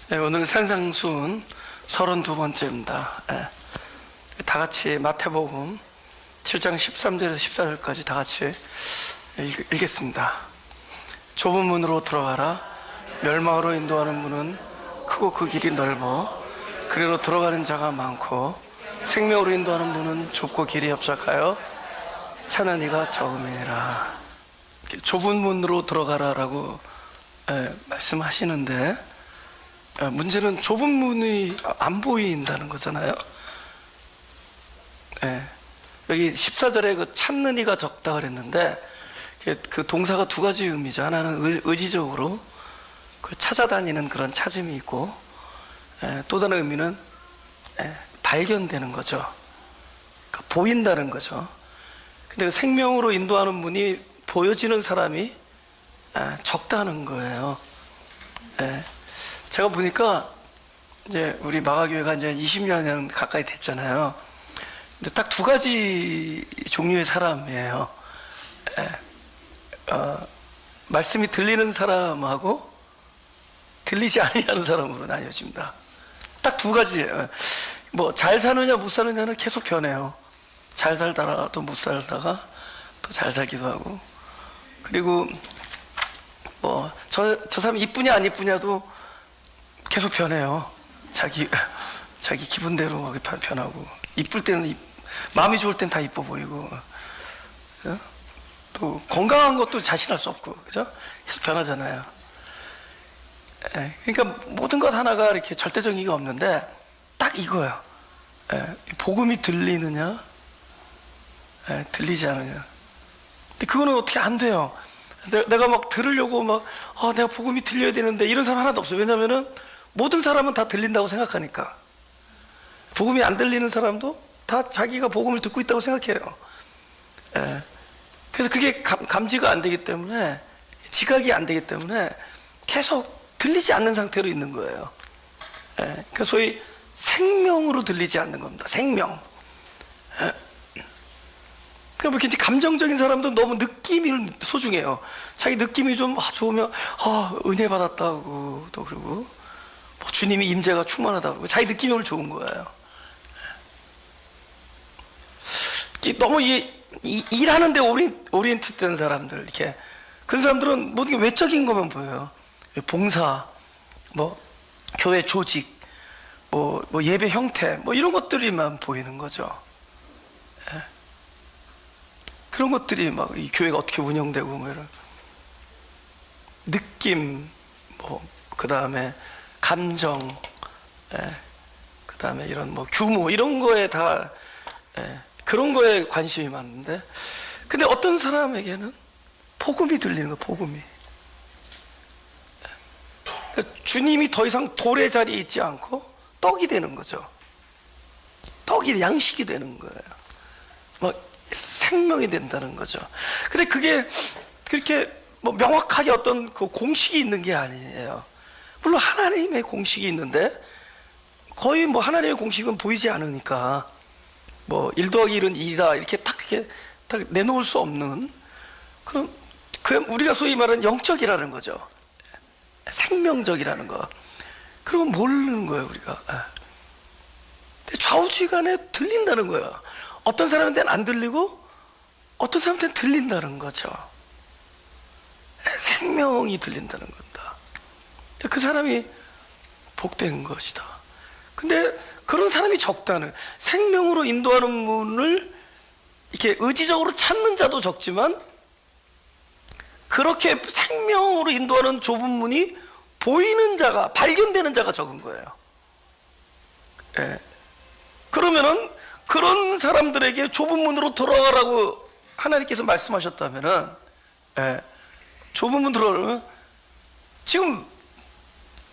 네, 오늘 산상수훈 32번째입니다. 네, 다 같이 마태복음 7장 13절에서 14절까지 다 같이 읽겠습니다. 좁은 문으로 들어가라. 멸망으로 인도하는 문은 크고 그 길이 넓어 그리로 들어가는 자가 많고 생명으로 인도하는 문은 좁고 길이 협착하여 찾는 이가 적음이라. 좁은 문으로 들어가라라고 말씀하시는데, 문제는 좁은 문이 안 보인다는 거잖아요. 여기 14절에 그 찾는 이가 적다 그랬는데, 그 동사가 두 가지 의미죠. 하나는 의지적으로 그 찾아다니는 그런 찾음이 있고, 또 다른 의미는 발견되는 거죠. 그러니까 보인다는 거죠. 근데 그 생명으로 인도하는 문이 보여지는 사람이 적다는 거예요. 제가 보니까 이제 우리 마가교회가 이제 20년 가까이 됐잖아요. 근데 딱 두 가지 종류의 사람이에요. 말씀이 들리는 사람하고 들리지 아니하는 사람으로 나뉘어집니다. 딱 두 가지예요. 뭐 잘 사느냐 못 사느냐는 계속 변해요. 잘 살다가 또 못 살다가 또 잘 살기도 하고, 그리고 뭐 저 사람이 이쁘냐 안 이쁘냐도 계속 변해요. 자기 기분대로 변하고, 이쁠 때는 마음이 좋을 땐 다 이뻐 보이고, 또 건강한 것도 자신할 수 없고, 그죠? 계속 변하잖아요. 그러니까 모든 것 하나가 이렇게 절대적인 게 없는데 딱 이거예요. 복음이 들리느냐, 들리지 않느냐. 근데 그거는 어떻게 안 돼요. 내가 막 들으려고 막 내가 복음이 들려야 되는데 이런 사람 하나도 없어요. 왜냐면은 모든 사람은 다 들린다고 생각하니까. 복음이 안 들리는 사람도 다 자기가 복음을 듣고 있다고 생각해요. 그래서 그게 감지가 안 되기 때문에, 지각이 안 되기 때문에 계속 들리지 않는 상태로 있는 거예요. 그러니까 소위 생명으로 들리지 않는 겁니다. 생명. 그러니까 뭐 감정적인 사람도 너무 느낌이 소중해요. 자기 느낌이 좀 좋으면 은혜 받았다고, 또 그리고 뭐 주님이 임재가 충만하다고, 자기 느낌이 오늘 좋은 거예요. 너무 일하는데 오리엔트 된 사람들, 이렇게 그런 사람들은 모든 게 외적인 것만 보여요. 봉사, 뭐 교회 조직, 뭐 예배 형태, 뭐 이런 것들이만 보이는 거죠. 그런 것들이 막 이 교회가 어떻게 운영되고, 뭐 이런 느낌, 뭐 그 다음에 감정, 그 다음에 이런 뭐 규모, 이런 거에 다 그런 거에 관심이 많은데, 근데 어떤 사람에게는 복음이 들리는 거예요. 복음이. 그러니까 주님이 더 이상 돌의 자리에 있지 않고 떡이 되는 거죠. 떡이 양식이 되는 거예요. 막 생명이 된다는 거죠. 근데 그게 그렇게 뭐 명확하게 어떤 그 공식이 있는 게 아니에요. 물론 하나님의 공식이 있는데, 거의 뭐 하나님의 공식은 보이지 않으니까 뭐 1 더하기 1은 2다 이렇게 딱 내놓을 수 없는 그런, 우리가 소위 말하는 영적이라는 거죠. 생명적이라는 거. 그런 거 모르는 거예요, 우리가. 근데 좌우지간에 들린다는 거예요. 어떤 사람한테는 안 들리고 어떤 사람한테는 들린다는 거죠. 생명이 들린다는 겁니다. 그 사람이 복된 것이다. 근데 그런 사람이 적다는, 생명으로 인도하는 문을 이렇게 의지적으로 찾는 자도 적지만, 그렇게 생명으로 인도하는 좁은 문이 보이는 자가, 발견되는 자가 적은 거예요. 그러면은 그런 사람들에게 좁은 문으로 들어가라고 하나님께서 말씀하셨다면은, 좁은 문 들어가면 지금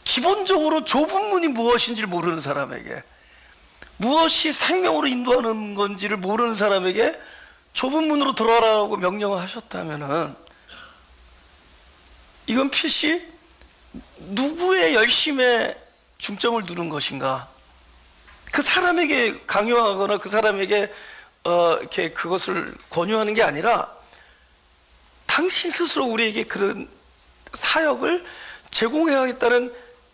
기본적으로 좁은 문이 무엇인지를 모르는 사람에게, 무엇이 생명으로 인도하는 건지를 모르는 사람에게 좁은 문으로 들어가라고 명령을 하셨다면은, 이건 필시 누구의 열심에 중점을 두는 것인가, 그 사람에게 강요하거나 그 사람에게 이렇게 그것을 권유하는 게 아니라, 당신 스스로 우리에게 그런 사역을 제공해야겠다는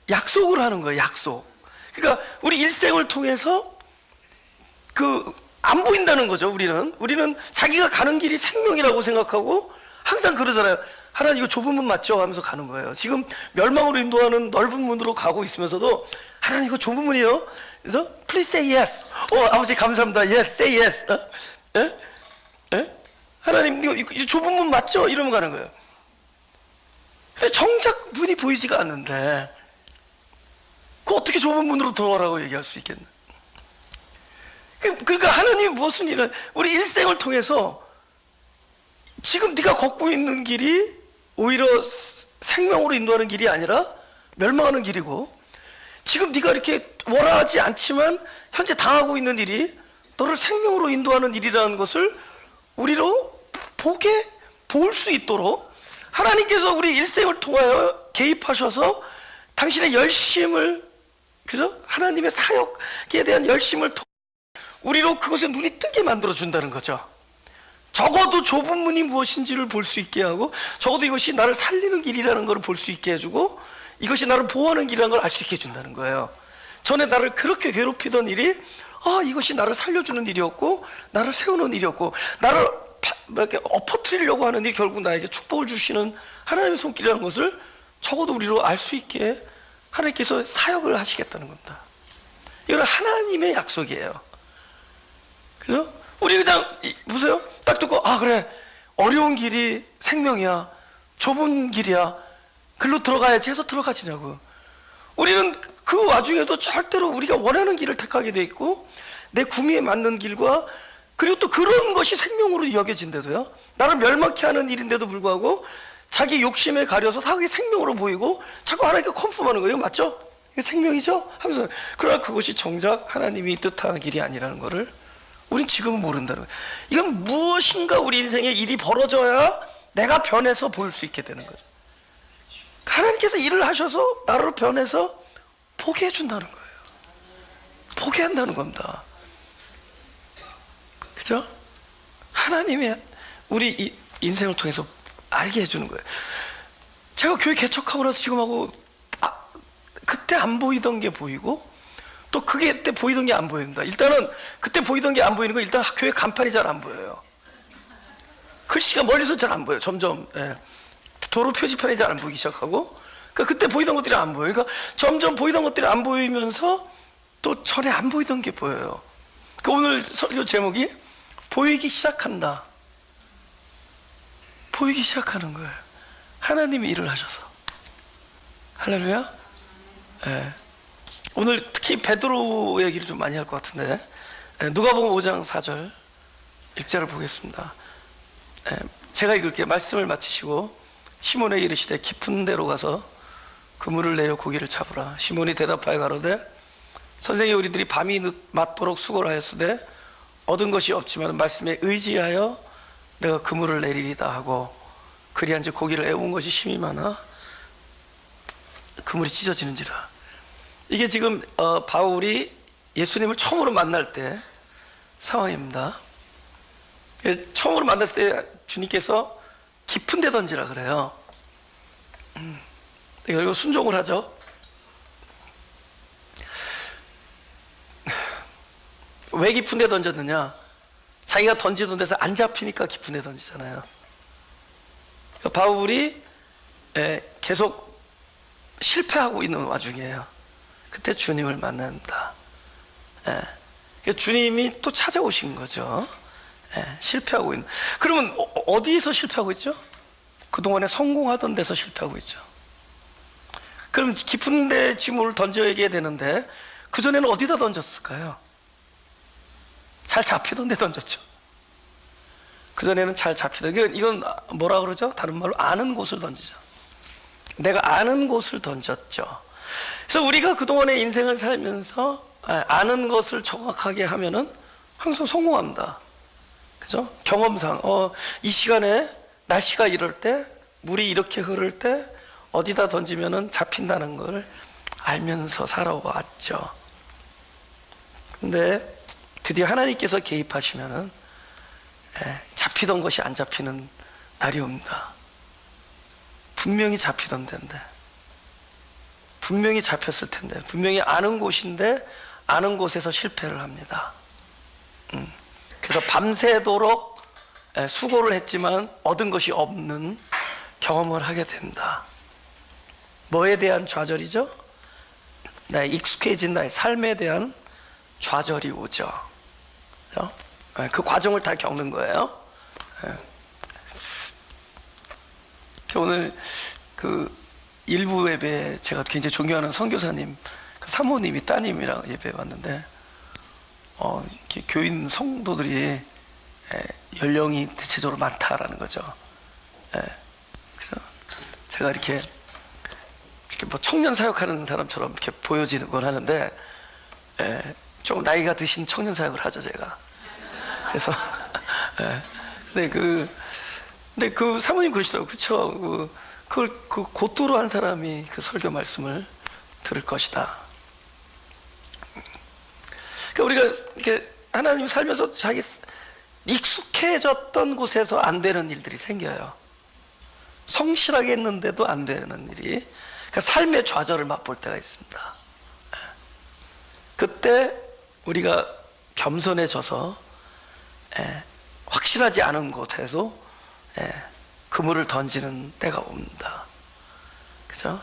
약속을 하는 거예요. 약속. 그러니까 우리 일생을 통해서 안 보인다는 거죠. 우리는 자기가 가는 길이 생명이라고 생각하고 항상 그러잖아요. 하나님 이거 좁은 문 맞죠? 하면서 가는 거예요. 지금 멸망으로 인도하는 넓은 문으로 가고 있으면서도 하나님 이거 좁은 문이요. 그래서 please say yes. 아버지 감사합니다. Yes, say yes. 하나님 이거 좁은 문 맞죠? 이러면 가는 거예요. 근데 정작 문이 보이지가 않는데 어떻게 좁은 문으로 들어가라고 얘기할 수 있겠나? 그러니까 하나님이 무슨 일을 우리 일생을 통해서 지금 네가 걷고 있는 길이 오히려 생명으로 인도하는 길이 아니라 멸망하는 길이고, 지금 네가 이렇게 원하지 않지만 현재 당하고 있는 일이 너를 생명으로 인도하는 일이라는 것을 우리로 볼 수 있도록 하나님께서 우리 일생을 통하여 개입하셔서 당신의 열심을, 그죠? 하나님의 사역에 대한 열심을 통해 우리로 그것에 눈이 뜨게 만들어 준다는 거죠. 적어도 좁은 문이 무엇인지를 볼 수 있게 하고, 적어도 이것이 나를 살리는 길이라는 것을 볼 수 있게 해주고, 이것이 나를 보호하는 길이라는 걸 알 수 있게 해준다는 거예요. 전에 나를 그렇게 괴롭히던 일이 이것이 나를 살려주는 일이었고, 나를 세우는 일이었고, 나를 이렇게 엎어뜨리려고 하는 일이 결국 나에게 축복을 주시는 하나님의 손길이라는 것을 적어도 우리로 알 수 있게 하나님께서 사역을 하시겠다는 겁니다. 이건 하나님의 약속이에요. 그죠? 우리 그냥 보세요. 딱 듣고 그래, 어려운 길이 생명이야, 좁은 길이야, 글로 들어가야지 해서 들어가지냐고. 우리는 그 와중에도 절대로 우리가 원하는 길을 택하게 돼 있고, 내 구미에 맞는 길과, 그리고 또 그런 것이 생명으로 여겨진데도요, 나를 멸망케 하는 일인데도 불구하고 자기 욕심에 가려서 그게 생명으로 보이고 자꾸 하나님께 컨펌하는 거예요. 맞죠? 이게 생명이죠? 하면서, 그러나 그것이 정작 하나님이 뜻하는 길이 아니라는 것을 우린 지금은 모른다는 거예요. 이건 무엇인가 우리 인생에 일이 벌어져야 내가 변해서 보일 수 있게 되는 거죠. 하나님께서 일을 하셔서 나를 변해서 보게 해준다는 거예요. 보게 한다는 겁니다. 그죠? 하나님이 우리 인생을 통해서 알게 해주는 거예요. 제가 교회 개척하고 나서 지금하고 그때 안 보이던 게 보이고, 또 그때 보이던 게 안 보입니다. 일단은 그때 보이던 게 안 보이는 건 일단 교회 간판이 잘 안 보여요. 글씨가 멀리서 잘 안 보여요. 점점 도로 표지판이 잘 안 보이기 시작하고, 그때 보이던 것들이 안 보여요. 그러니까 점점 보이던 것들이 안 보이면서 또 전에 안 보이던 게 보여요. 오늘 설교 제목이 보이기 시작한다. 보이기 시작하는 거예요. 하나님이 일을 하셔서. 할렐루야. 오늘 특히 베드로 얘기를 좀 많이 할 것 같은데, 누가복음 5장 4절 1절을 보겠습니다. 제가 읽을게요. 말씀을 마치시고 시몬에게 이르시되 깊은 데로 가서 그물을 내려 고기를 잡으라. 시몬이 대답하여 가로되 선생이 우리들이 밤이 맞도록 수고를 하였으되 얻은 것이 없지만 말씀에 의지하여 내가 그물을 내리리다 하고, 그리한즉 고기를 애운 것이 심히 많아 그물이 찢어지는지라. 이게 지금 바울이 예수님을 처음으로 만날 때 상황입니다. 처음으로 만났을 때 주님께서 깊은 데 던지라 그래요. 결국 순종을 하죠. 왜 깊은 데 던졌느냐? 자기가 던지던 데서 안 잡히니까 깊은 데 던지잖아요. 바울이 계속 실패하고 있는 와중이에요. 그때 주님을 만난다. 주님이 또 찾아오신 거죠. 실패하고 있는. 그러면 어디에서 실패하고 있죠? 그동안에 성공하던 데서 실패하고 있죠. 그럼 깊은 데 짐을 던져야 되는데 그전에는 어디다 던졌을까요? 잘 잡히던 데 던졌죠. 그전에는 잘 잡히던, 이건 뭐라 그러죠? 다른 말로 아는 곳을 던지죠. 내가 아는 곳을 던졌죠. 그래서 우리가 그동안의 인생을 살면서 아는 것을 정확하게 하면은 항상 성공합니다. 그죠? 경험상, 이 시간에 날씨가 이럴 때, 물이 이렇게 흐를 때, 어디다 던지면은 잡힌다는 걸 알면서 살아왔죠. 근데 드디어 하나님께서 개입하시면은 잡히던 것이 안 잡히는 날이 옵니다. 분명히 잡히던 데인데, 분명히 잡혔을 텐데, 분명히 아는 곳인데 아는 곳에서 실패를 합니다. 그래서 밤새도록 수고를 했지만 얻은 것이 없는 경험을 하게 됩니다. 뭐에 대한 좌절이죠? 나의 익숙해진 나의 삶에 대한 좌절이 오죠. 그 과정을 다 겪는 거예요. 오늘 그 일부 예배 제가 굉장히 존경하는 선교사님, 그 사모님이 따님이랑 예배 왔는데, 이렇게 교인 성도들이 연령이 대체적으로 많다라는 거죠. 그래서 제가 이렇게 뭐 청년 사역하는 사람처럼 이렇게 보여지는 걸 하는데, 좀 나이가 드신 청년 사역을 하죠, 제가. 그래서, 근데 그 사모님 그러시더라고요. 그렇죠. 그걸 곧도로 한 사람이 그 설교 말씀을 들을 것이다. 그러니까 우리가 이렇게 하나님 살면서 자기 익숙해졌던 곳에서 안 되는 일들이 생겨요. 성실하게 했는데도 안 되는 일이. 그러니까 삶의 좌절을 맛볼 때가 있습니다. 그때 우리가 겸손해져서 확실하지 않은 곳에서 그물을 던지는 때가 옵니다. 그죠?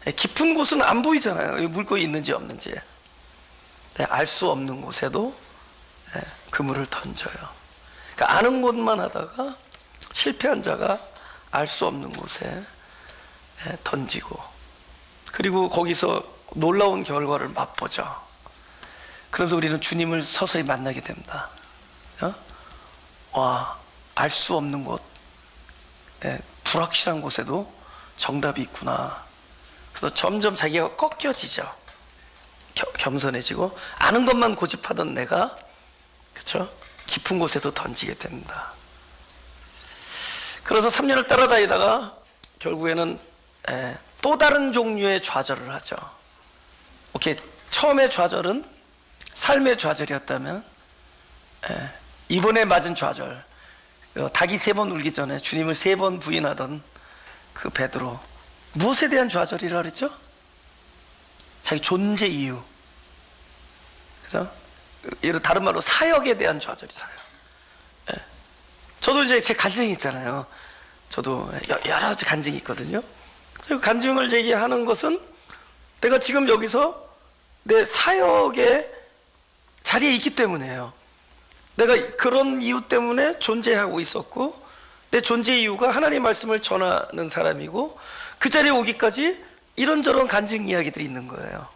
깊은 곳은 안 보이잖아요. 물고기 있는지 없는지. 알 수 없는 곳에도 그물을 던져요. 그러니까 아는 곳만 하다가 실패한 자가 알 수 없는 곳에 던지고, 그리고 거기서 놀라운 결과를 맛보죠. 그래서 우리는 주님을 서서히 만나게 됩니다. 와, 알 수 없는 곳, 불확실한 곳에도 정답이 있구나. 그래서 점점 자기가 꺾여지죠. 겸손해지고, 아는 것만 고집하던 내가, 그렇죠? 깊은 곳에도 던지게 됩니다. 그래서 3년을 따라다니다가 결국에는 또 다른 종류의 좌절을 하죠. 오케이, 처음의 좌절은 삶의 좌절이었다면, 이번에 맞은 좌절, 닭이 3번 울기 전에 주님을 3번 부인하던 그 베드로, 무엇에 대한 좌절이라 그랬죠? 자기 존재 이유. 그죠? 예를 다른 말로 사역에 대한 좌절이 사요. 저도 이제 제 간증이 있잖아요. 저도 여러 가지 간증이 있거든요. 그 간증을 얘기하는 것은 내가 지금 여기서 내 사역의 자리에 있기 때문이에요. 내가 그런 이유 때문에 존재하고 있었고, 내 존재 이유가 하나님 말씀을 전하는 사람이고, 그 자리에 오기까지 이런저런 간증 이야기들이 있는 거예요.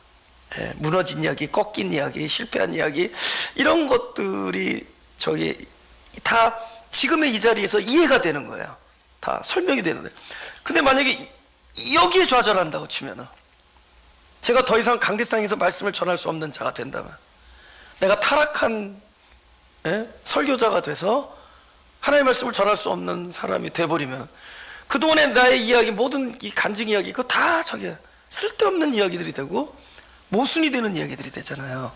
무너진 이야기, 꺾인 이야기, 실패한 이야기, 이런 것들이 저기 다 지금의 이 자리에서 이해가 되는 거예요. 다 설명이 되는데, 근데 만약에 여기에 좌절한다고 치면은, 제가 더 이상 강대상에서 말씀을 전할 수 없는 자가 된다면, 내가 타락한 설교자가 돼서 하나님의 말씀을 전할 수 없는 사람이 돼버리면, 그동안의 나의 이야기, 모든 이 간증 이야기, 그거 다 저게 쓸데없는 이야기들이 되고 모순이 되는 이야기들이 되잖아요.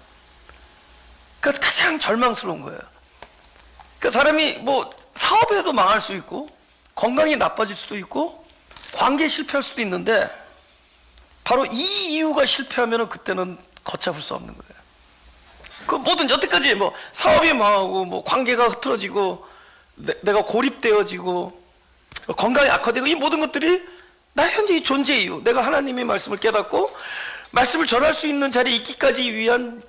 그러니까 가장 절망스러운 거예요. 그러니까 사람이 뭐 사업에도 망할 수 있고, 건강이 나빠질 수도 있고, 관계에 실패할 수도 있는데, 바로 이 이유가 실패하면 그때는 걷잡을 수 없는 거예요. 그 모든 여태까지 뭐 사업이 망하고, 뭐 관계가 흐트러지고, 내가 고립되어지고, 건강이 악화되고, 이 모든 것들이 나의 현재 존재 이유, 내가 하나님의 말씀을 깨닫고 말씀을 전할 수 있는 자리에 있기까지 위한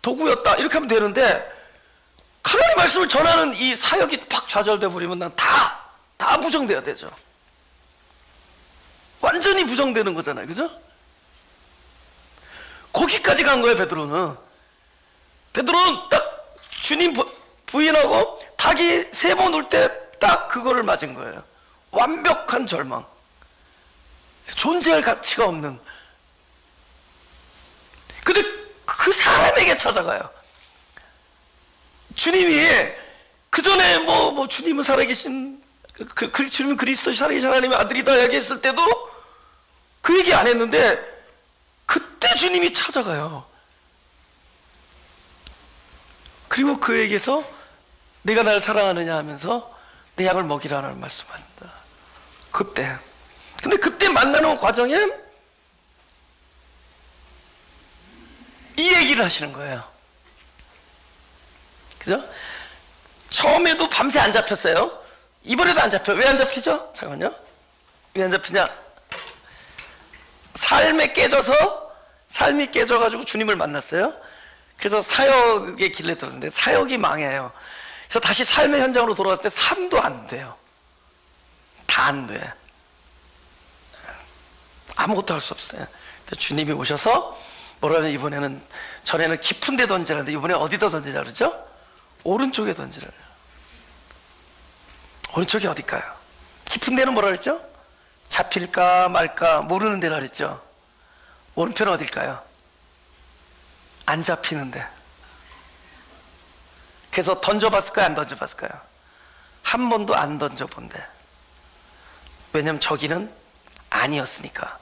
도구였다, 이렇게 하면 되는데, 하나님 말씀을 전하는 이 사역이 팍 좌절돼 버리면 난 다 부정돼야 되죠. 완전히 부정되는 거잖아요. 그죠? 거기까지 간 거예요. 베드로는 딱 주님 부인하고 닭이 3번 울 때 딱 그거를 맞은 거예요. 완벽한 절망, 존재할 가치가 없는. 근데 그 사람에게 찾아가요. 주님이 그 전에 뭐 주님은 살아계신 주님은 그리스도시 살아계신 하나님의 아들이다 얘기했을 때도 그 얘기 안 했는데, 그때 주님이 찾아가요. 그리고 그에게서 내가 날 사랑하느냐 하면서 내 양을 먹이라는 말씀합니다. 그때. 근데 그때 만나는 과정에 이 얘기를 하시는 거예요. 그죠? 처음에도 밤새 안 잡혔어요. 이번에도 안 잡혀. 왜 안 잡히죠? 잠깐만요. 왜 안 잡히냐? 삶이 깨져가지고 주님을 만났어요. 그래서 사역의 길에 들었는데 사역이 망해요. 그래서 다시 삶의 현장으로 돌아왔을 때 삶도 안 돼요. 다 안 돼. 아무것도 할 수 없어요. 주님이 오셔서 뭐라면 이번에는, 전에는 깊은 데 던지라는데 이번에 어디다 던지자 그러죠? 오른쪽에 던지라. 오른쪽이 어딜까요? 깊은 데는 뭐라 그랬죠? 잡힐까 말까 모르는 데라 그랬죠? 오른편은 어딜까요? 안 잡히는데. 그래서 던져봤을까요? 안 던져봤을까요? 한 번도 안 던져본대. 왜냐면 저기는 아니었으니까.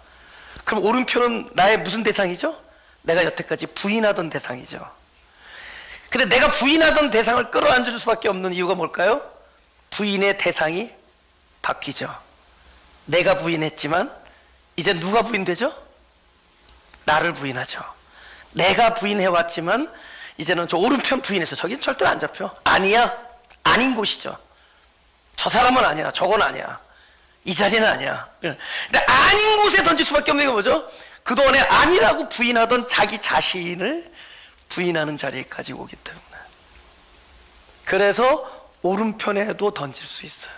그럼 오른편은 나의 무슨 대상이죠? 내가 여태까지 부인하던 대상이죠. 근데 내가 부인하던 대상을 끌어안줄 수밖에 없는 이유가 뭘까요? 부인의 대상이 바뀌죠. 내가 부인했지만 이제 누가 부인되죠? 나를 부인하죠. 내가 부인해왔지만 이제는 저 오른편 부인해서 저긴 절대 안 잡혀. 아니야. 아닌 곳이죠. 저 사람은 아니야. 저건 아니야. 이 자리는 아니야. 근데 아닌 곳에 던질 수밖에 없는 게 뭐죠? 그동안에 아니라고 부인하던 자기 자신을 부인하는 자리까지 오기 때문에. 그래서 오른편에도 던질 수 있어요.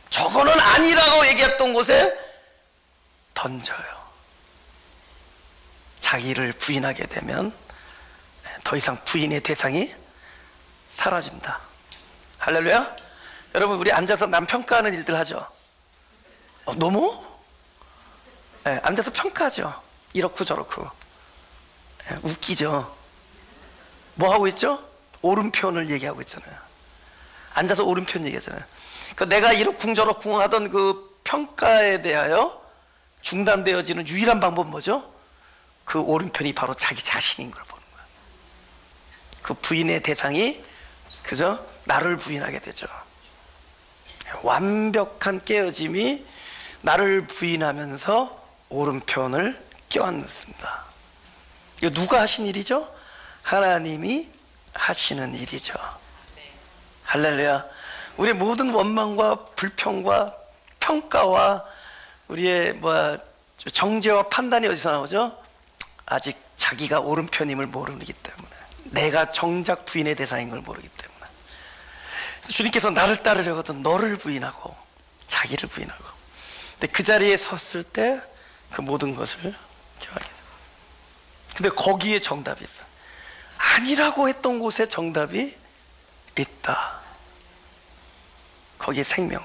저거는 아니라고 얘기했던 곳에 던져요. 자기를 부인하게 되면 더 이상 부인의 대상이 사라집니다. 할렐루야. 여러분, 우리 앉아서 남 평가하는 일들 하죠. 너무? 네, 앉아서 평가하죠. 이렇고 저렇고. 네, 웃기죠. 뭐 하고 있죠? 오른편을 얘기하고 있잖아요. 앉아서 오른편 얘기하잖아요. 그러니까 내가 이러쿵저러쿵 하던 그 평가에 대하여 중단되어지는 유일한 방법은 뭐죠? 그 오른편이 바로 자기 자신인 걸 보는 거예요. 그 부인의 대상이, 그죠? 나를 부인하게 되죠. 완벽한 깨어짐이 나를 부인하면서 오른편을 껴안습니다. 이거 누가 하신 일이죠? 하나님이 하시는 일이죠. 할렐루야. 우리의 모든 원망과 불평과 평가와 우리의 정죄와 판단이 어디서 나오죠? 아직 자기가 오른편임을 모르기 때문에, 내가 정작 부인의 대상인 걸 모르기 때문에. 주님께서 나를 따르려거든 너를 부인하고 자기를 부인하고, 근데 그 자리에 섰을 때 그 모든 것을 경하게 돼요. 근데 거기에 정답이 있어요. 아니라고 했던 곳에 정답이 있다. 거기에 생명.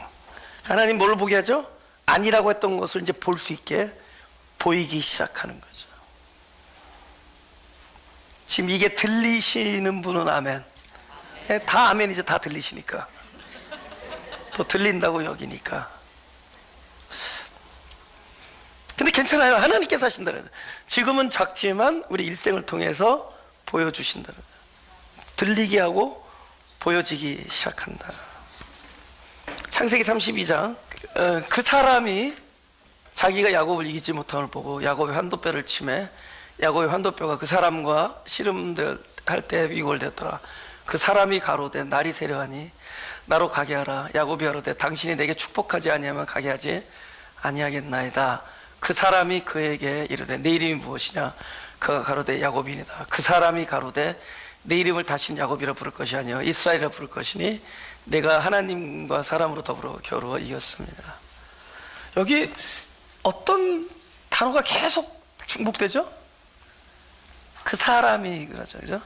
하나님 뭘 보게 하죠? 아니라고 했던 것을 이제 볼 수 있게 보이기 시작하는 거죠. 지금 이게 들리시는 분은 아멘. 다 아멘. 이제 다 들리시니까, 또 들린다고 여기니까. 근데 괜찮아요. 하나님께서 하신다는 거예요. 지금은 작지만 우리 일생을 통해서 보여주신다는 거예요. 들리게 하고 보여지기 시작한다. 창세기 32장, 그 사람이 자기가 야곱을 이기지 못한 걸 보고 야곱의 환도뼈를 치매 야곱의 환도뼈가 그 사람과 씨름할 때 위골되었더라. 그 사람이 가로되 날이 세려하니 나로 가게 하라. 야곱이 가로되 당신이 내게 축복하지 아니하면 가게 하지 아니하겠나이다. 그 사람이 그에게 이르되 내 이름이 무엇이냐? 그가 가로되 야곱이니라. 그 사람이 가로되 내 이름을 다시는 야곱이라 부를 것이 아니요 이스라엘이라 부를 것이니 내가 하나님과 사람으로 더불어 겨루어 이겼습니다. 여기 어떤 단어가 계속 중복되죠? 그 사람이 그죠?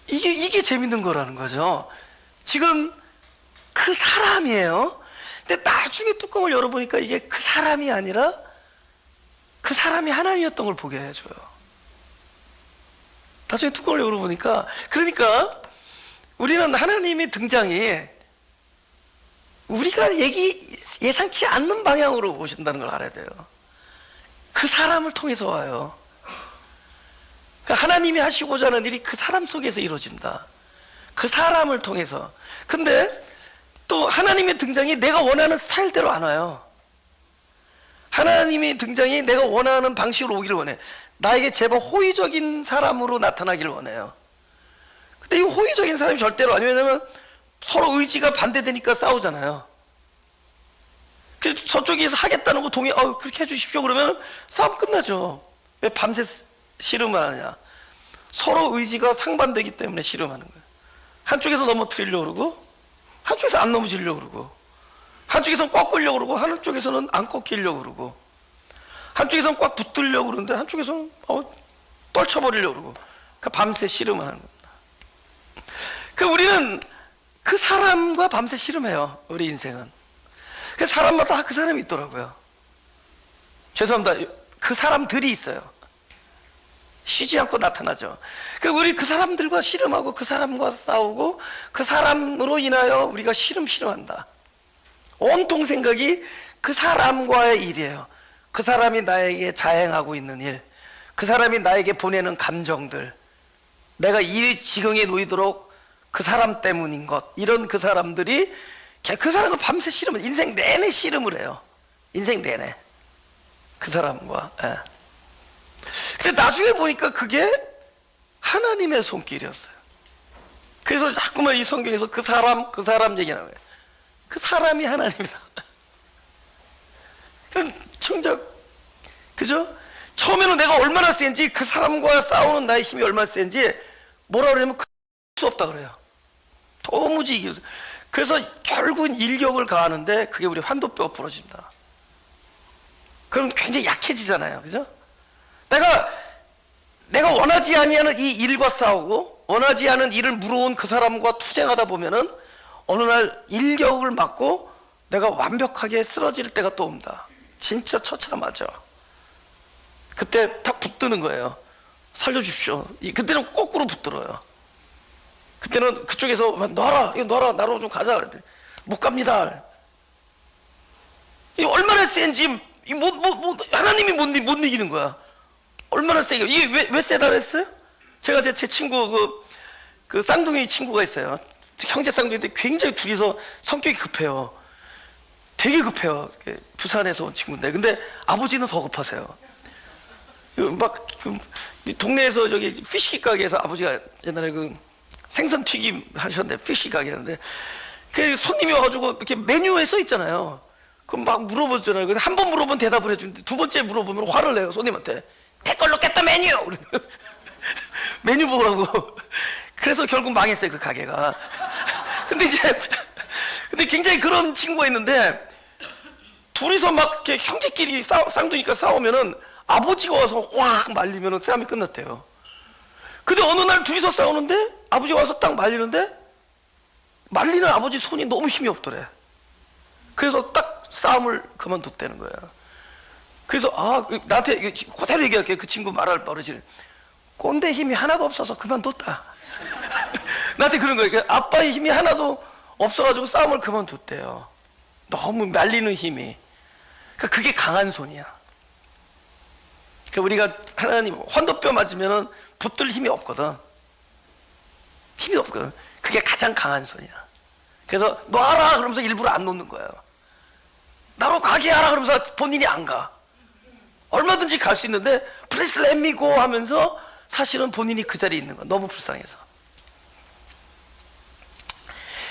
이게 재밌는 거라는 거죠. 지금 그 사람이에요. 근데 나중에 뚜껑을 열어보니까 이게 그 사람이 아니라 그 사람이 하나님이었던 걸 보게 해줘요. 나중에 뚜껑을 열어보니까, 그러니까 우리는 하나님의 등장이 우리가 예상치 않는 방향으로 오신다는 걸 알아야 돼요. 그 사람을 통해서 와요. 그러니까 하나님이 하시고자 하는 일이 그 사람 속에서 이루어진다. 그 사람을 통해서. 근데 또 하나님의 등장이 내가 원하는 스타일대로 안 와요. 하나님의 등장이 내가 원하는 방식으로 오기를 원해. 나에게 제법 호의적인 사람으로 나타나길 원해요. 근데 이 호의적인 사람이 절대로 아니에요. 왜냐면 서로 의지가 반대되니까 싸우잖아요. 그래서 저쪽에서 하겠다는 거 동의, 그렇게 해주십시오. 그러면 싸움 끝나죠. 왜 밤새 씨름을 하느냐? 서로 의지가 상반되기 때문에 씨름하는 거예요. 한쪽에서 넘어뜨리려고 그러고, 한쪽에서 안 넘어지려고 그러고, 한쪽에서는 꺾으려고 그러고, 한쪽에서는 안 꺾이려고 그러고, 한쪽에서는 꽉 붙들려고 그러는데, 한쪽에서는 떨쳐버리려고 그러고, 그러니까 밤새 씨름을 하는 겁니다. 그 우리는 그 사람과 밤새 씨름해요. 우리 인생은. 그 사람마다 그 사람이 있더라고요. 죄송합니다. 그 사람들이 있어요. 쉬지 않고 나타나죠. 우리 그 사람들과 씨름하고 그 사람과 싸우고 그 사람으로 인하여 우리가 씨름한다. 온통 생각이 그 사람과의 일이에요. 그 사람이 나에게 자행하고 있는 일, 그 사람이 나에게 보내는 감정들, 내가 이 지경에 놓이도록 그 사람 때문인 것, 이런 그 사람들이 그 사람과 밤새 씨름을, 인생 내내 씨름을 해요. 인생 내내 그 사람과. 예. 근데 나중에 보니까 그게 하나님의 손길이었어요. 그래서 자꾸만 이 성경에서 그 사람 얘기하는 거예요. 그 사람이 하나님이다. 정작 그죠? 처음에는 내가 얼마나 센지, 그 사람과 싸우는 나의 힘이 얼마나 센지 뭐라 그러냐면 수 없다 그래요. 도무지 이겨. 그래서 결국은 일격을 가하는데 그게 우리 환도뼈가 부러진다. 그럼 굉장히 약해지잖아요. 그죠? 내가 원하지 아니하는 이 일과 싸우고 원하지 않은 일을 물어온 그 사람과 투쟁하다 보면은 어느 날 일격을 맞고 내가 완벽하게 쓰러질 때가 또 옵니다. 진짜 처참하죠. 그때 딱 붙드는 거예요. 살려주십시오. 그때는 거꾸로 붙들어요. 그때는 그쪽에서 놔라, 이거 놔라, 나로 좀 가자 그랬더니 못 갑니다. 이 얼마나 센지 하나님이 못 이기는 거야. 얼마나 세게. 이게 왜 세다 그랬어요? 제가 제 친구 그 쌍둥이 친구가 있어요. 형제 쌍둥이인데 굉장히 둘이서 성격이 급해요. 되게 급해요. 부산에서 온 친구인데 근데 아버지는 더 급하세요. 막 동네에서 저기 피시 가게에서 아버지가 옛날에 생선 튀김 하셨는데 피시 가게였는데 그 손님이 와가지고 이렇게 메뉴에 써 있잖아요. 그럼 막 물어보잖아요. 근데 한 번 물어보면 대답을 해주는데 두 번째 물어보면 화를 내요. 손님한테 댓글 넣겠다 메뉴. 메뉴 보라고. 그래서 결국 망했어요 그 가게가. 근데 굉장히 그런 친구가 있는데 둘이서 막 이렇게 형제끼리 쌍두니까 싸우면은 아버지가 와서 확 말리면은 싸움이 끝났대요. 근데 어느 날 둘이서 싸우는데 아버지가 와서 딱 말리는데 말리는 아버지 손이 너무 힘이 없더래. 그래서 딱 싸움을 그만뒀다는 거야. 그래서 나한테 그대로 얘기할게. 그 친구 말할 버릇이 꼰대 힘이 하나도 없어서 그만뒀다. 나한테 그런 거예요. 아빠의 힘이 하나도 없어가지고 싸움을 그만뒀대요. 너무 말리는 힘이. 그러니까 그게 강한 손이야. 그러니까 우리가 하나님 환도뼈 맞으면은 붙들 힘이 없거든. 힘이 없거든. 그게 가장 강한 손이야. 그래서 놔라 그러면서 일부러 안 놓는 거예요. 나로 가게 하라 그러면서 본인이 안 가. 얼마든지 갈 수 있는데 Please let me go 하면서 사실은 본인이 그 자리에 있는 거야. 너무 불쌍해서.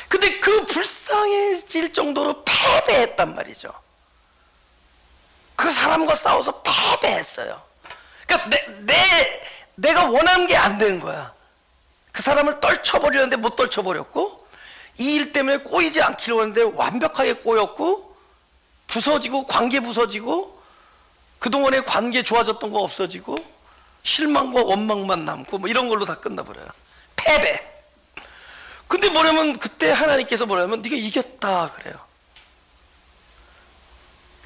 근데 그 불쌍해질 정도로 패배했단 말이죠. 그 사람과 싸워서 패배했어요. 그러니까 내가 원한 게 안 되는 거야. 그 사람을 떨쳐버리려는데 못 떨쳐버렸고 이 일 때문에 꼬이지 않기로 했는데 완벽하게 꼬였고 부서지고 관계 부서지고 그동안의 관계 좋아졌던 거 없어지고 실망과 원망만 남고 뭐 이런 걸로 다 끝나버려요. 패배. 근데 뭐냐면 그때 하나님께서 뭐냐면 네가 이겼다 그래요.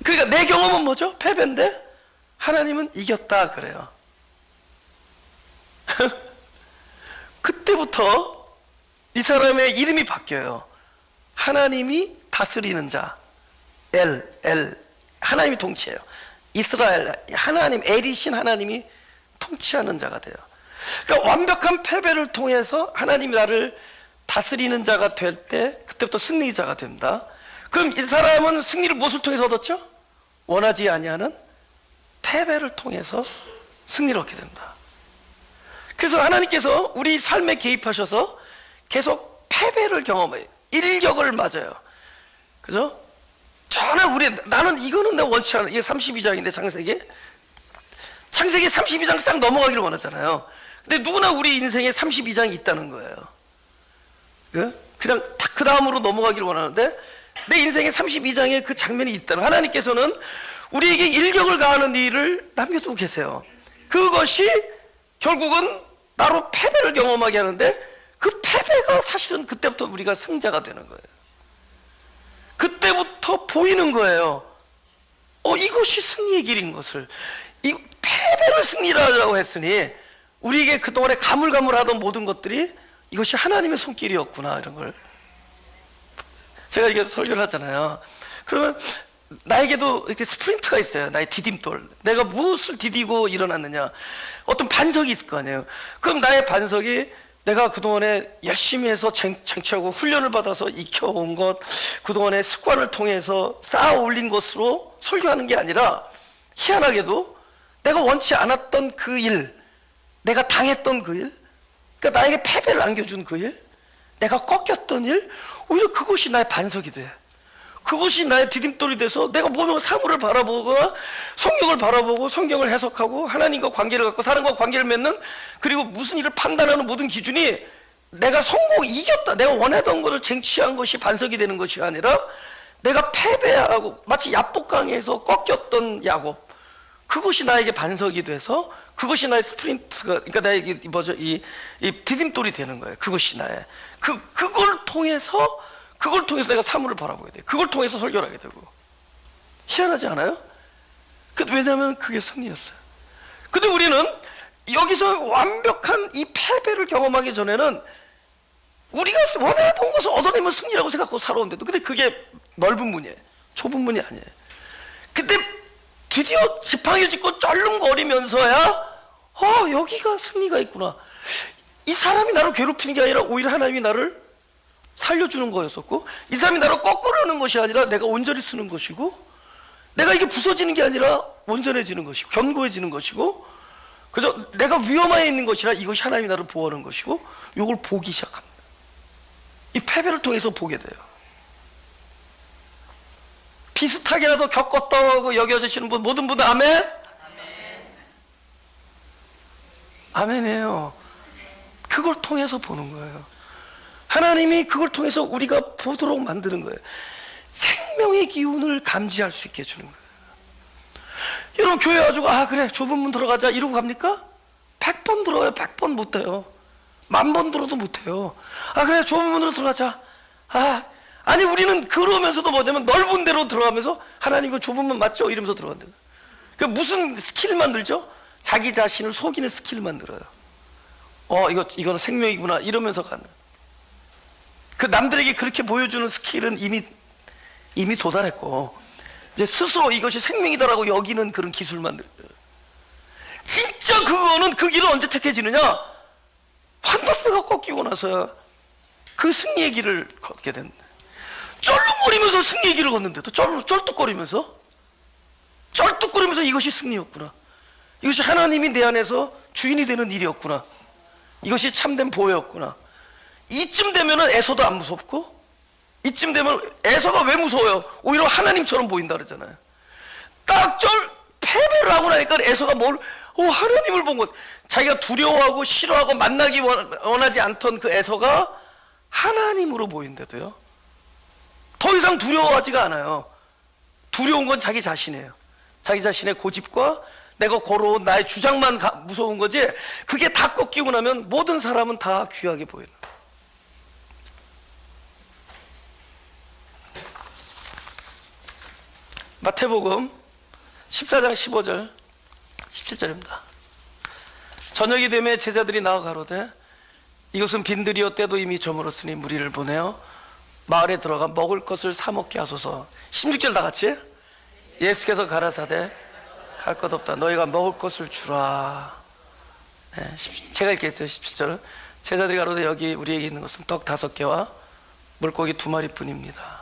그러니까 내 경험은 뭐죠? 패배인데 하나님은 이겼다 그래요. 그때부터 이 사람의 이름이 바뀌어요. 하나님이 다스리는 자. 하나님이 통치해요. 이스라엘 하나님, 엘이신 하나님이 통치하는 자가 돼요. 그러니까 완벽한 패배를 통해서 하나님이 나를 다스리는 자가 될 때 그때부터 승리자가 됩니다. 그럼 이 사람은 승리를 무엇을 통해서 얻었죠? 원하지 아니하는 패배를 통해서 승리를 얻게 된다. 그래서 하나님께서 우리 삶에 개입하셔서 계속 패배를 경험해요. 일격을 맞아요. 그죠? 전혀 나는 이거는 내가 원치 않아. 이게 32장인데 창세기 32장 싹 넘어가기를 원하잖아요. 근데 누구나 우리 인생에 32장이 있다는 거예요. 그냥 딱 그 다음으로 넘어가기를 원하는데 내 인생에 32장에 그 장면이 있다는, 하나님께서는 우리에게 일격을 가하는 일을 남겨두고 계세요. 그것이 결국은 나로 패배를 경험하게 하는데, 그 패배가 사실은 그때부터 우리가 승자가 되는 거예요. 그때부터 보이는 거예요. 이것이 승리의 길인 것을. 이 패배를 승리라고 했으니 우리에게 그동안에 가물가물하던 모든 것들이 이것이 하나님의 손길이었구나, 이런 걸 제가 이렇게 설교를 하잖아요. 그러면 나에게도 이렇게 스프린트가 있어요. 나의 디딤돌. 내가 무엇을 디디고 일어났느냐, 어떤 반석이 있을 거 아니에요. 그럼 나의 반석이 내가 그동안에 열심히 해서 쟁취하고 훈련을 받아서 익혀온 것, 그동안의 습관을 통해서 쌓아 올린 것으로 설교하는 게 아니라, 희한하게도 내가 원치 않았던 그 일, 내가 당했던 그 일, 그러니까 나에게 패배를 안겨준 그 일, 내가 꺾였던 일, 오히려 그것이 나의 반석이 돼. 그것이 나의 디딤돌이 돼서 내가 모든 사물을 바라보고 성경을 바라보고 성경을 해석하고 하나님과 관계를 갖고 사람과 관계를 맺는, 그리고 무슨 일을 판단하는 모든 기준이 내가 이겼다, 내가 원하던 것을 쟁취한 것이 반석이 되는 것이 아니라 내가 패배하고 마치 야복강에서 꺾였던 야곱, 그것이 나에게 반석이 돼서 그것이 나의 스프린트가, 그러니까 나에게 이 디딤돌이 되는 거예요. 그것이 나의 그걸 통해서 내가 사물을 바라보게 돼. 그걸 통해서 설교를 하게 되고. 희한하지 않아요? 왜냐하면 그게 승리였어요. 근데 우리는 여기서 완벽한 이 패배를 경험하기 전에는 우리가 원하던 것을 얻어내면 승리라고 생각하고 살아온데도, 근데 그게 넓은 문이에요. 좁은 문이 아니에요. 근데 드디어 지팡이 짚고 쩔렁거리면서야 여기가 승리가 있구나. 이 사람이 나를 괴롭히는 게 아니라 오히려 하나님이 나를 살려주는 거였었고, 이 사람이 나를 거꾸로 하는 것이 아니라 내가 온전히 쓰는 것이고, 내가 이게 부서지는 게 아니라 온전해지는 것이고 견고해지는 것이고, 그저 내가 위험하에 있는 것이라 이것이 하나님이 나를 보호하는 것이고, 이걸 보기 시작합니다. 이 패배를 통해서 보게 돼요. 비슷하게라도 겪었다고 여겨지시는 분, 모든 분들 아멘? 아멘이에요. 그걸 통해서 보는 거예요. 하나님이 그걸 통해서 우리가 보도록 만드는 거예요. 생명의 기운을 감지할 수 있게 해주는 거예요. 여러분, 교회 와가지고 그래 좁은 문 들어가자 이러고 갑니까? 100번 들어요. 100번 못 돼요. 10,000번 들어도 못 해요. 그래 좁은 문으로 들어가자. 아니 우리는 그러면서도 뭐냐면 넓은 데로 들어가면서 하나님 그 좁은 문 맞죠? 이러면서 들어간대요. 그 무슨 스킬 만들죠? 자기 자신을 속이는 스킬 만들어요. 이거는 생명이구나 이러면서 가는. 그 남들에게 그렇게 보여주는 스킬은 이미 도달했고, 이제 스스로 이것이 생명이다라고 여기는 그런 기술 만들어요. 진짜 그거는 그 길은 언제 택해지느냐? 환도뼈가 꺾이고 나서야 그 승리의 길을 걷게 된다. 쩔뚝거리면서 승리의 길을 걷는데도 쩔뚝거리면서 이것이 승리였구나. 이것이 하나님이 내 안에서 주인이 되는 일이었구나. 이것이 참된 보호였구나. 이쯤 되면은 에서도 안 무섭고, 이쯤 되면 에서가 왜 무서워요? 오히려 하나님처럼 보인다 그러잖아요. 패배를 하고 나니까 에서가 하나님을 본 것, 자기가 두려워하고 싫어하고 만나기 원하지 않던 그 에서가 하나님으로 보인대도요, 더 이상 두려워하지가 않아요. 두려운 건 자기 자신이에요. 자기 자신의 고집과 내가 걸어온 나의 주장만 무서운 거지, 그게 다 꺾이고 나면 모든 사람은 다 귀하게 보이는. 마태복음 14장 15절 17절입니다. 저녁이 되매 제자들이 나와 가로되 이것은 빈들이요 때도 이미 저물었으니 무리를 보내어 마을에 들어가 먹을 것을 사 먹게 하소서. 16절 다 같이. 예수께서 가라사대 갈 것 없다. 너희가 먹을 것을 주라. 제가 읽겠어요. 17절. 제자들이 가로되 여기 우리에게 있는 것은 떡 5개와 물고기 2마리뿐입니다.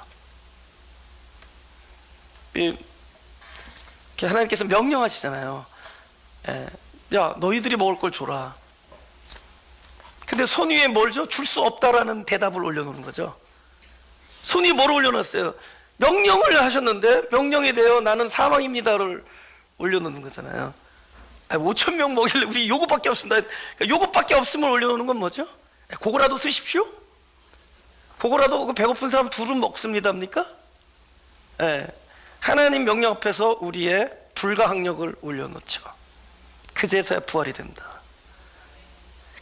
하나님께서 명령하시잖아요. 야, 너희들이 먹을 걸 줘라. 근데 손 위에 뭘 줘? 줄 수 없다라는 대답을 올려놓는 거죠. 손 위에 뭘 올려놨어요? 명령을 하셨는데 명령에 대해 나는 사망입니다를 올려놓는 거잖아요. 5천 명 먹일래 우리 요것밖에 없습니다. 그러니까 요것밖에 없음을 올려놓는 건 뭐죠? 그거라도 쓰십시오. 그거라도 배고픈 사람 둘은 먹습니다입니까? 하나님 명령 앞에서 우리의 불가항력을 올려놓죠. 그제서야 부활이 된다.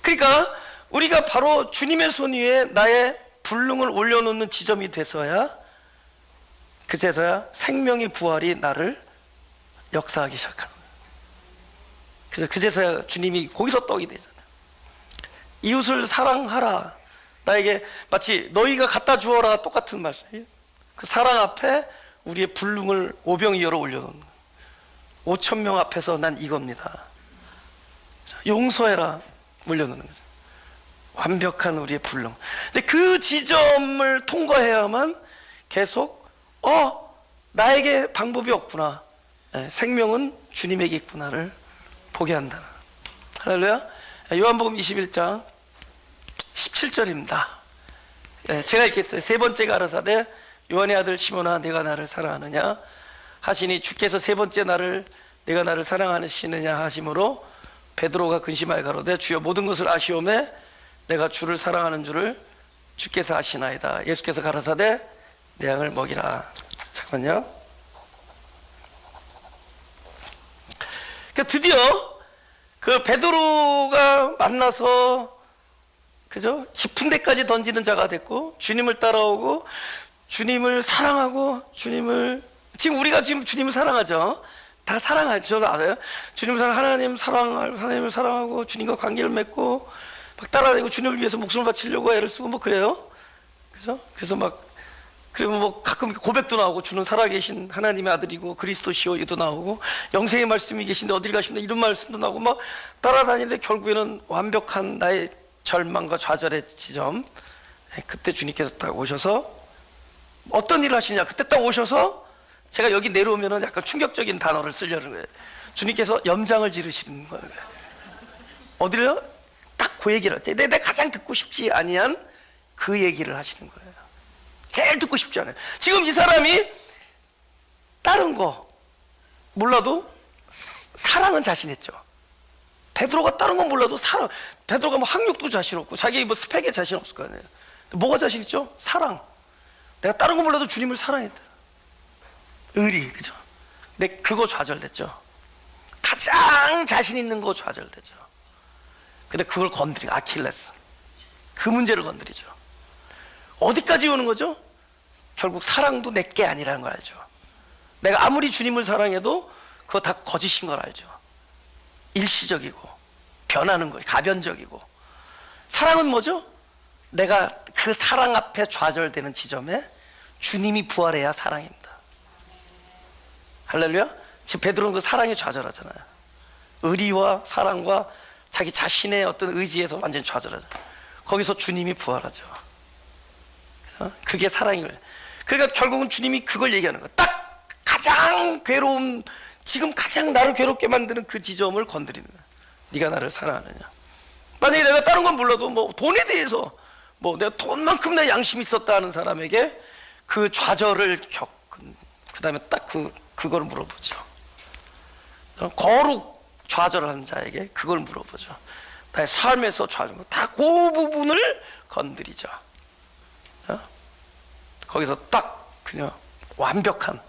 그러니까 우리가 바로 주님의 손 위에 나의 불능을 올려놓는 지점이 돼서야, 그제서야 생명의 부활이 나를 역사하기 시작하는 거예요. 그래서 그제서야 주님이 거기서 떡이 되잖아요. 이웃을 사랑하라. 나에게 마치 너희가 갖다 주어라 똑같은 말씀이에요. 그 사랑 앞에 우리의 불능을 오병이어로 올려놓는 거예요. 5천 명 앞에서 난 이겁니다. 용서해라 올려놓는 거죠. 완벽한 우리의 불능. 근데 그 지점을 통과해야만 계속 나에게 방법이 없구나, 생명은 주님에게 있구나를 보게 한다. 할렐루야. 요한복음 21장 17절입니다. 제가 읽겠어요. 세 번째 가라사대 요한의 아들 시몬아 내가 나를 사랑하느냐 하시니 주께서 세 번째 내가 나를 사랑하시느냐 하심으로 베드로가 근심하여 가로되 주여 모든 것을 아시오매 내가 주를 사랑하는 줄을 주께서 아시나이다. 예수께서 가라사대 내 양을 먹이라. 잠깐만요. 드디어 그 베드로가 만나서 그죠? 깊은 데까지 던지는 자가 됐고 주님을 따라오고 주님을 사랑하고 지금 우리가 지금 주님을 사랑하죠. 다 사랑하죠. 저도 알아요. 주님을 하나님을 사랑하고 주님과 관계를 맺고 막 따라다니고 주님을 위해서 목숨을 바치려고 애를 쓰고 뭐 그래요. 그죠? 그래서 그리고 뭐 가끔 고백도 나오고 주는 살아계신 하나님의 아들이고 그리스도시오 이도 나오고 영생의 말씀이 계신데 어딜 가시나 이런 말씀도 나오고 막 따라다니는데 결국에는 완벽한 나의 절망과 좌절의 지점, 그때 주님께서 딱 오셔서 어떤 일을 하시냐, 그때 딱 오셔서 제가 여기 내려오면은 약간 충격적인 단어를 쓰려는 거예요. 주님께서 염장을 지르시는 거예요. 어디를요? 딱 그 얘기를 내가 가장 듣고 싶지 아니한 그 얘기를 하시는 거예요. 제일 듣고 싶지 않아요. 지금 이 사람이 다른 거 몰라도 사랑은 자신했죠. 베드로가 다른 건 몰라도 베드로가 뭐 학력도 자신 없고 자기 뭐 스펙에 자신 없을 거 아니에요. 뭐가 자신 있죠? 사랑. 내가 다른 건 몰라도 주님을 사랑했다. 의리, 그죠? 근데 그거 좌절됐죠. 가장 자신 있는 거 좌절되죠. 근데 그걸 건드리고 아킬레스, 그 문제를 건드리죠. 어디까지 오는 거죠? 결국 사랑도 내게 아니라는 걸 알죠. 내가 아무리 주님을 사랑해도 그거 다 거짓인 걸 알죠. 일시적이고 변하는 거예요. 가변적이고. 사랑은 뭐죠? 내가 그 사랑 앞에 좌절되는 지점에 주님이 부활해야 사랑입니다. 할렐루야. 지금 베드로는 그 사랑에 좌절하잖아요. 의리와 사랑과 자기 자신의 어떤 의지에서 완전히 좌절하잖아요. 거기서 주님이 부활하죠. 그게 사랑이에요. 그러니까 결국은 주님이 그걸 얘기하는 거예요. 딱 가장 괴로운, 지금 가장 나를 괴롭게 만드는 그 지점을 건드리는 거예요. 네가 나를 사랑하느냐. 만약에 내가 다른 건 몰라도 뭐 돈에 대해서 뭐 내가 돈만큼 내 양심이 있었다 하는 사람에게 그 좌절을 겪은, 그 다음에 딱 그걸 물어보죠. 거룩 좌절하는 자에게 그걸 물어보죠. 나의 삶에서 좌절, 다 그 부분을 건드리죠. 거기서 딱 그냥 완벽한.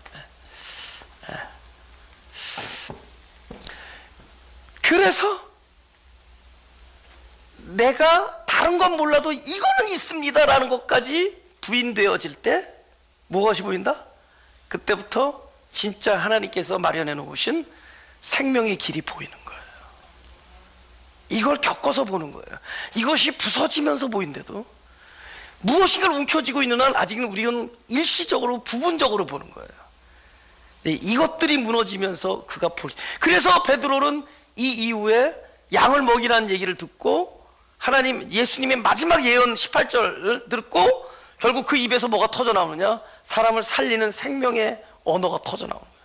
그래서 내가 다른 건 몰라도 이거는 있습니다라는 것까지 부인되어질 때 무엇이 보인다? 그때부터 진짜 하나님께서 마련해 놓으신 생명의 길이 보이는 거예요. 이걸 겪어서 보는 거예요. 이것이 부서지면서 보인데도 무엇인가를 움켜쥐고 있는 한 아직은 우리는 일시적으로 부분적으로 보는 거예요. 이것들이 무너지면서 그가 그래서 베드로는 이 이후에 양을 먹이라는 얘기를 듣고 하나님 예수님의 마지막 예언 18절을 듣고 결국 그 입에서 뭐가 터져 나오느냐? 사람을 살리는 생명의 언어가 터져 나오는 거예요.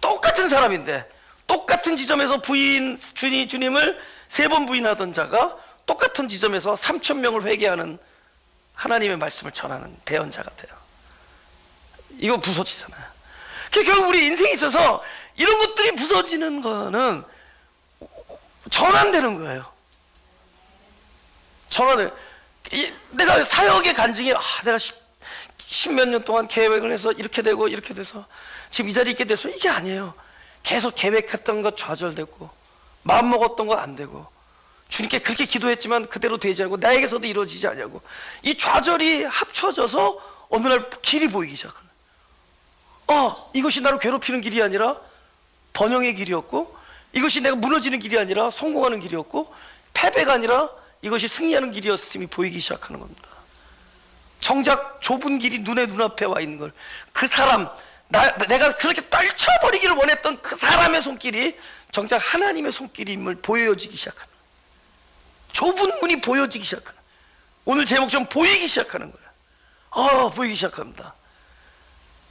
똑같은 사람인데 똑같은 같은 지점에서 주님을 3번 부인하던 자가 똑같은 지점에서 3,000명을 회개하는 하나님의 말씀을 전하는 대언자 같아요. 이거 부서지잖아요. 결국 우리 인생에 있어서 이런 것들이 부서지는 거는 전환되는 거예요. 내가 사역의 간증이 내가 십몇 년 동안 계획을 해서 이렇게 되고 이렇게 돼서 지금 이 자리에 있게 돼서 이게 아니에요. 계속 계획했던 것 좌절되고 마음먹었던 거 안 되고 주님께 그렇게 기도했지만 그대로 되지 않고 나에게서도 이루어지지 않냐고 이 좌절이 합쳐져서 어느 날 길이 보이기 시작하는 이것이 나를 괴롭히는 길이 아니라 번영의 길이었고 이것이 내가 무너지는 길이 아니라 성공하는 길이었고 패배가 아니라 이것이 승리하는 길이었음이 보이기 시작하는 겁니다. 정작 좁은 길이 눈앞에 와 있는 걸 그 사람 내가 그렇게 떨쳐버리기를 원했던 그 사람의 손길이 정작 하나님의 손길임을 보여지기 시작하는 좁은 문이 보여지기 시작하는 오늘 제목처럼 보이기 시작하는 거예요. 보이기 시작합니다.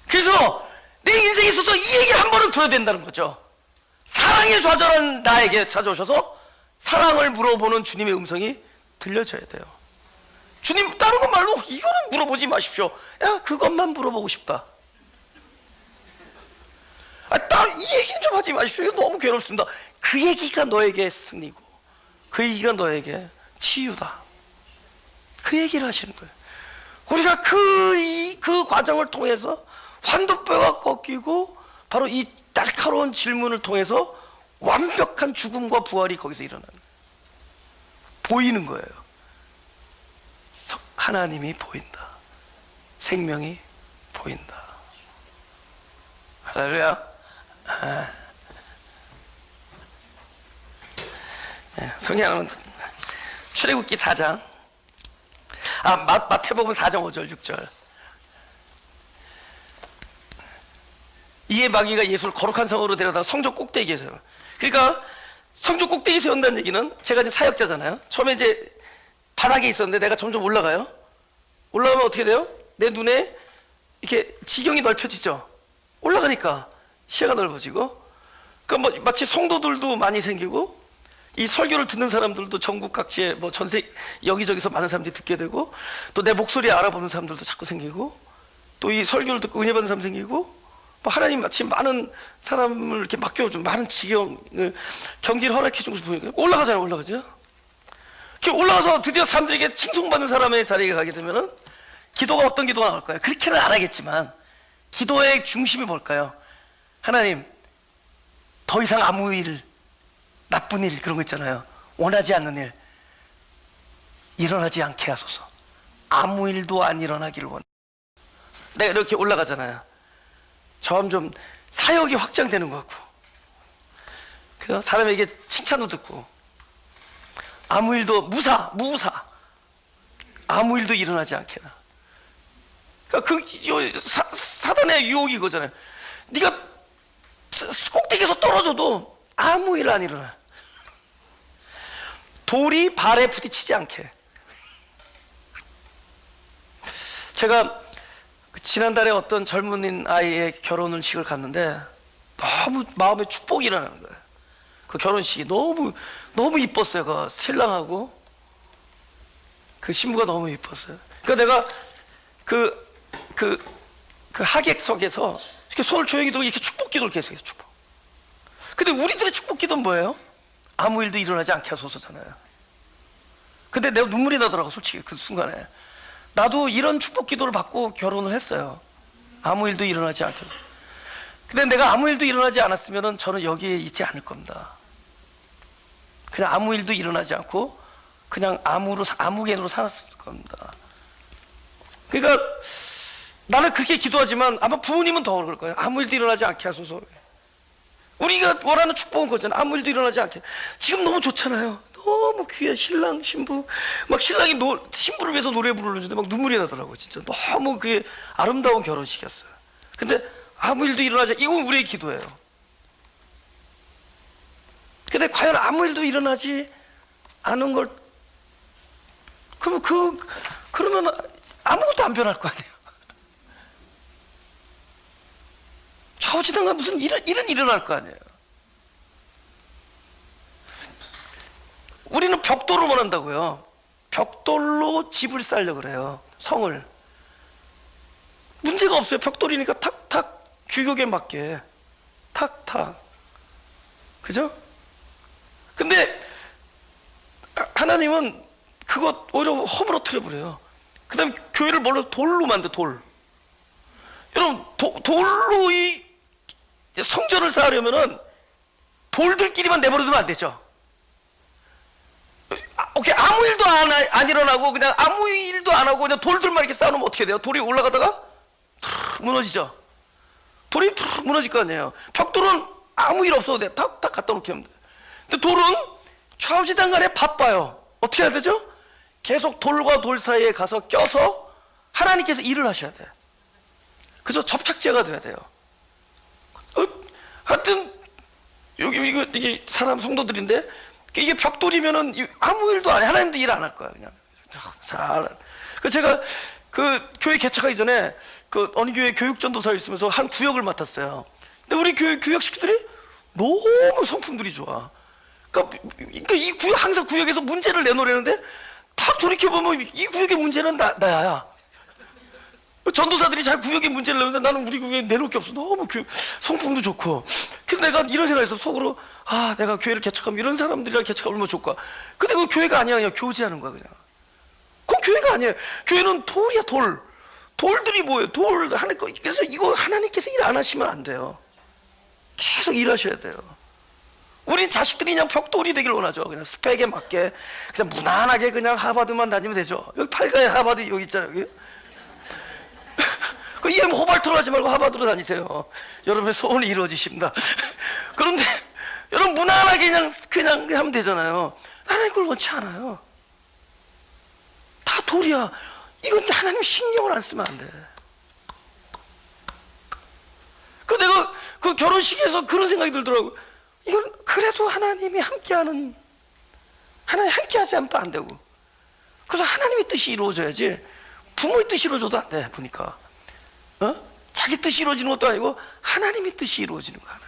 그래서 내 인생에 있어서 이 얘기 한 번은 들어야 된다는 거죠. 사랑에 좌절한 나에게 찾아오셔서 사랑을 물어보는 주님의 음성이 들려져야 돼요. 주님 다른 것 말로 이거는 물어보지 마십시오. 야 그것만 물어보고 싶다. 이 얘기는 좀 하지 마십시오. 이거 너무 괴롭습니다. 그 얘기가 너에게 승리고 그 얘기가 너에게 치유다. 그 얘기를 하시는 거예요. 우리가 그 과정을 통해서 환도뼈가 꺾이고 바로 이 날카로운 질문을 통해서 완벽한 죽음과 부활이 거기서 일어나는 거예요. 보이는 거예요. 하나님이 보인다. 생명이 보인다. 할렐루야. 성경 하나는 출애굽기 4장 마태복음 4장 5절 6절 이에 마귀가 예수를 거룩한 성으로 데려다가 성전 꼭대기에 세워요. 그러니까 성전 꼭대기에 세운다는 얘기는 제가 이제 사역자잖아요. 처음에 이제 바닥에 있었는데 내가 점점 올라가요. 올라가면 어떻게 돼요? 내 눈에 이렇게 지경이 넓혀지죠. 올라가니까 시야가 넓어지고 그러니까 뭐 마치 성도들도 많이 생기고 이 설교를 듣는 사람들도 전국 각지에 뭐 전세 여기저기서 많은 사람들이 듣게 되고 또 내 목소리 알아보는 사람들도 자꾸 생기고 또 이 설교를 듣고 은혜 받는 사람 생기고 뭐 하나님 마치 많은 사람을 이렇게 맡겨준 많은 지경을 경지를 허락해 준 것을 보니까 올라가잖아요. 올라가죠. 이렇게 올라가서 드디어 사람들에게 칭송받는 사람의 자리에 가게 되면은 기도가 어떤 기도가 나올까요? 그렇게는 안 하겠지만 기도의 중심이 뭘까요? 하나님 더 이상 아무 일 나쁜 일 그런 거 있잖아요. 원하지 않는 일 일어나지 않게 하소서. 아무 일도 안 일어나기를 원해. 내가 이렇게 올라가잖아요. 점점 사역이 확장되는 것 같고 그래서 사람에게 칭찬도 듣고 아무 일도 무사 아무 일도 일어나지 않게 해라. 그러니까 사단의 유혹이 이거잖아요. 네가 꼭대기에서 떨어져도 아무 일 안 일어나. 돌이 발에 부딪히지 않게. 제가 지난달에 어떤 젊은 아이의 결혼식을 갔는데 너무 마음에 축복이 일어나는 거예요. 그 결혼식이 너무 이뻤어요. 그 신랑하고 그 신부가 너무 이뻤어요. 그러니까 내가 그 하객석에서 이렇게 손을 조용히 들고 이렇게 축복 기도를 계속해서 축복. 근데 우리들의 축복 기도는 뭐예요? 아무 일도 일어나지 않게 하소서잖아요. 근데 내가 눈물이 나더라고. 솔직히 그 순간에 나도 이런 축복 기도를 받고 결혼을 했어요. 아무 일도 일어나지 않게. 근데 내가 아무 일도 일어나지 않았으면 저는 여기에 있지 않을 겁니다. 그냥 아무 일도 일어나지 않고 그냥 아무개로 살았을 겁니다. 그러니까 나는 그렇게 기도하지만 아마 부모님은 더 그럴 거예요. 아무 일도 일어나지 않게 하소서. 우리가 원하는 축복은 그거잖아요. 아무 일도 일어나지 않게. 지금 너무 좋잖아요. 너무 귀해. 신랑 신부 막 신랑이 신부를 위해서 노래 부르는데 막 눈물이 나더라고요. 진짜 너무 그게 아름다운 결혼식이었어요. 근데 아무 일도 일어나지, 이건 우리의 기도예요. 근데 과연 아무 일도 일어나지 않은 걸 그러면 아무것도 안 변할 거 아니에요. 좌우지단간 무슨 일은 일어날 거 아니에요. 우리는 벽돌을 원한다고요. 벽돌로 집을 쌓으려고 그래요. 성을. 문제가 없어요. 벽돌이니까 탁탁 규격에 맞게 탁탁. 그죠? 근데 하나님은 그거 오히려 허물어뜨려 버려요. 그 다음에 교회를 뭘로? 돌로 만들어. 돌. 여러분 돌로 이 성전을 쌓으려면은 돌들끼리만 내버려두면 안 되죠. 오케이, 아무 일도 안 일어나고 그냥 아무 일도 안 하고 그냥 돌들만 이렇게 쌓아놓으면 어떻게 돼요? 돌이 올라가다가 무너지죠. 돌이 무너질 거 아니에요. 벽돌은 아무 일 없어도 돼. 탁탁 갖다 놓게 하면 돼. 근데 돌은 좌우지단간에 바빠요. 어떻게 해야 되죠? 계속 돌과 돌 사이에 가서 껴서 하나님께서 일을 하셔야 돼. 그래서 접착제가 돼야 돼요. 하여튼 이게 사람 성도들인데 이게 벽돌이면은 아무 일도 안 해. 하나님도 일 안 할 거야. 그냥 잘. 그 제가 그 교회 개척하기 전에 그 어느 교회 교육전도사에 있으면서 한 구역을 맡았어요. 근데 우리 교회 구역식들이 너무 성품들이 좋아. 그러니까 이 구역, 항상 구역에서 문제를 내놓으려는데 딱 돌이켜보면 이 구역의 문제는 나야. 전도사들이 잘 구역의 문제를 내는데 나는 우리 구역에 내놓을 게 없어. 너무 성품도 좋고. 그래서 내가 이런 생각했어. 속으로 내가 교회를 개척하면 이런 사람들이랑 개척하면 얼마나 좋을까. 근데 그 교회가 아니야. 그냥 교제하는 거야 그냥. 그건 교회가 아니에요. 교회는 돌이야. 돌들이 뭐예요? 그래서 이거 하나님께서 일 안 하시면 안 돼요. 계속 일하셔야 돼요. 우린 자식들이 그냥 벽돌이 되길 원하죠. 그냥 스펙에 맞게 그냥 무난하게 그냥 하버드만 다니면 되죠. 여기 팔가에 하버드 여기 있잖아요. 여기. 그 EM 호발트로 하지 말고 하버드로 다니세요. 여러분의 소원이 이루어지십니다. 그런데 여러분 무난하게 그냥 하면 되잖아요. 하나님 그걸 원치 않아요. 다 돌이야. 이건 하나님 신경을 안 쓰면 안 돼. 그 내가 그 결혼식에서 그런 생각이 들더라고. 이건 그래도 하나님이 함께하는, 하나님 함께하지 않으면 또 안 되고. 그래서 하나님의 뜻이 이루어져야지 부모의 뜻이 이루어져도 안 돼. 보니까 자기 뜻이 이루어지는 것도 아니고 하나님의 뜻이 이루어지는 거야.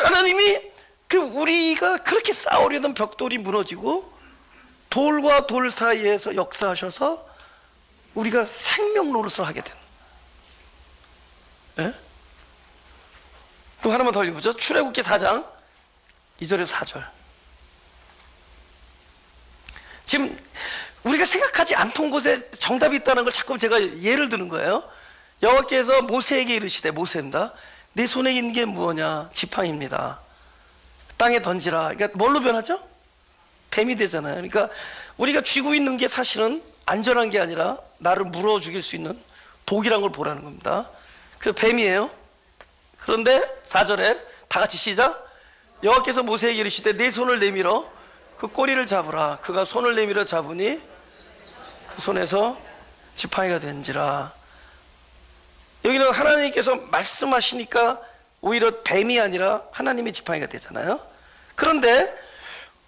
하나님이 우리가 그렇게 쌓으려던 벽돌이 무너지고 돌과 돌 사이에서 역사하셔서 우리가 생명 노릇을 하게 된. 예? 또 하나만 더 읽어보죠. 출애굽기 4장 2절에서 4절. 지금 우리가 생각하지 않던 곳에 정답이 있다는 걸 자꾸 제가 예를 드는 거예요. 여호와께서 모세에게 이르시되, 모세입니다. 내 손에 있는 게 무엇냐? 지팡이입니다. 땅에 던지라. 그러니까 뭘로 변하죠? 뱀이 되잖아요. 그러니까 우리가 쥐고 있는 게 사실은 안전한 게 아니라 나를 물어 죽일 수 있는 독이란 걸 보라는 겁니다. 그래서 뱀이에요. 그런데 4절에 다 같이 시작. 여호와께서 모세에게 이르시되 내 손을 내밀어 그 꼬리를 잡으라. 그가 손을 내밀어 잡으니 그 손에서 지팡이가 된지라. 여기는 하나님께서 말씀하시니까 오히려 뱀이 아니라 하나님의 지팡이가 되잖아요. 그런데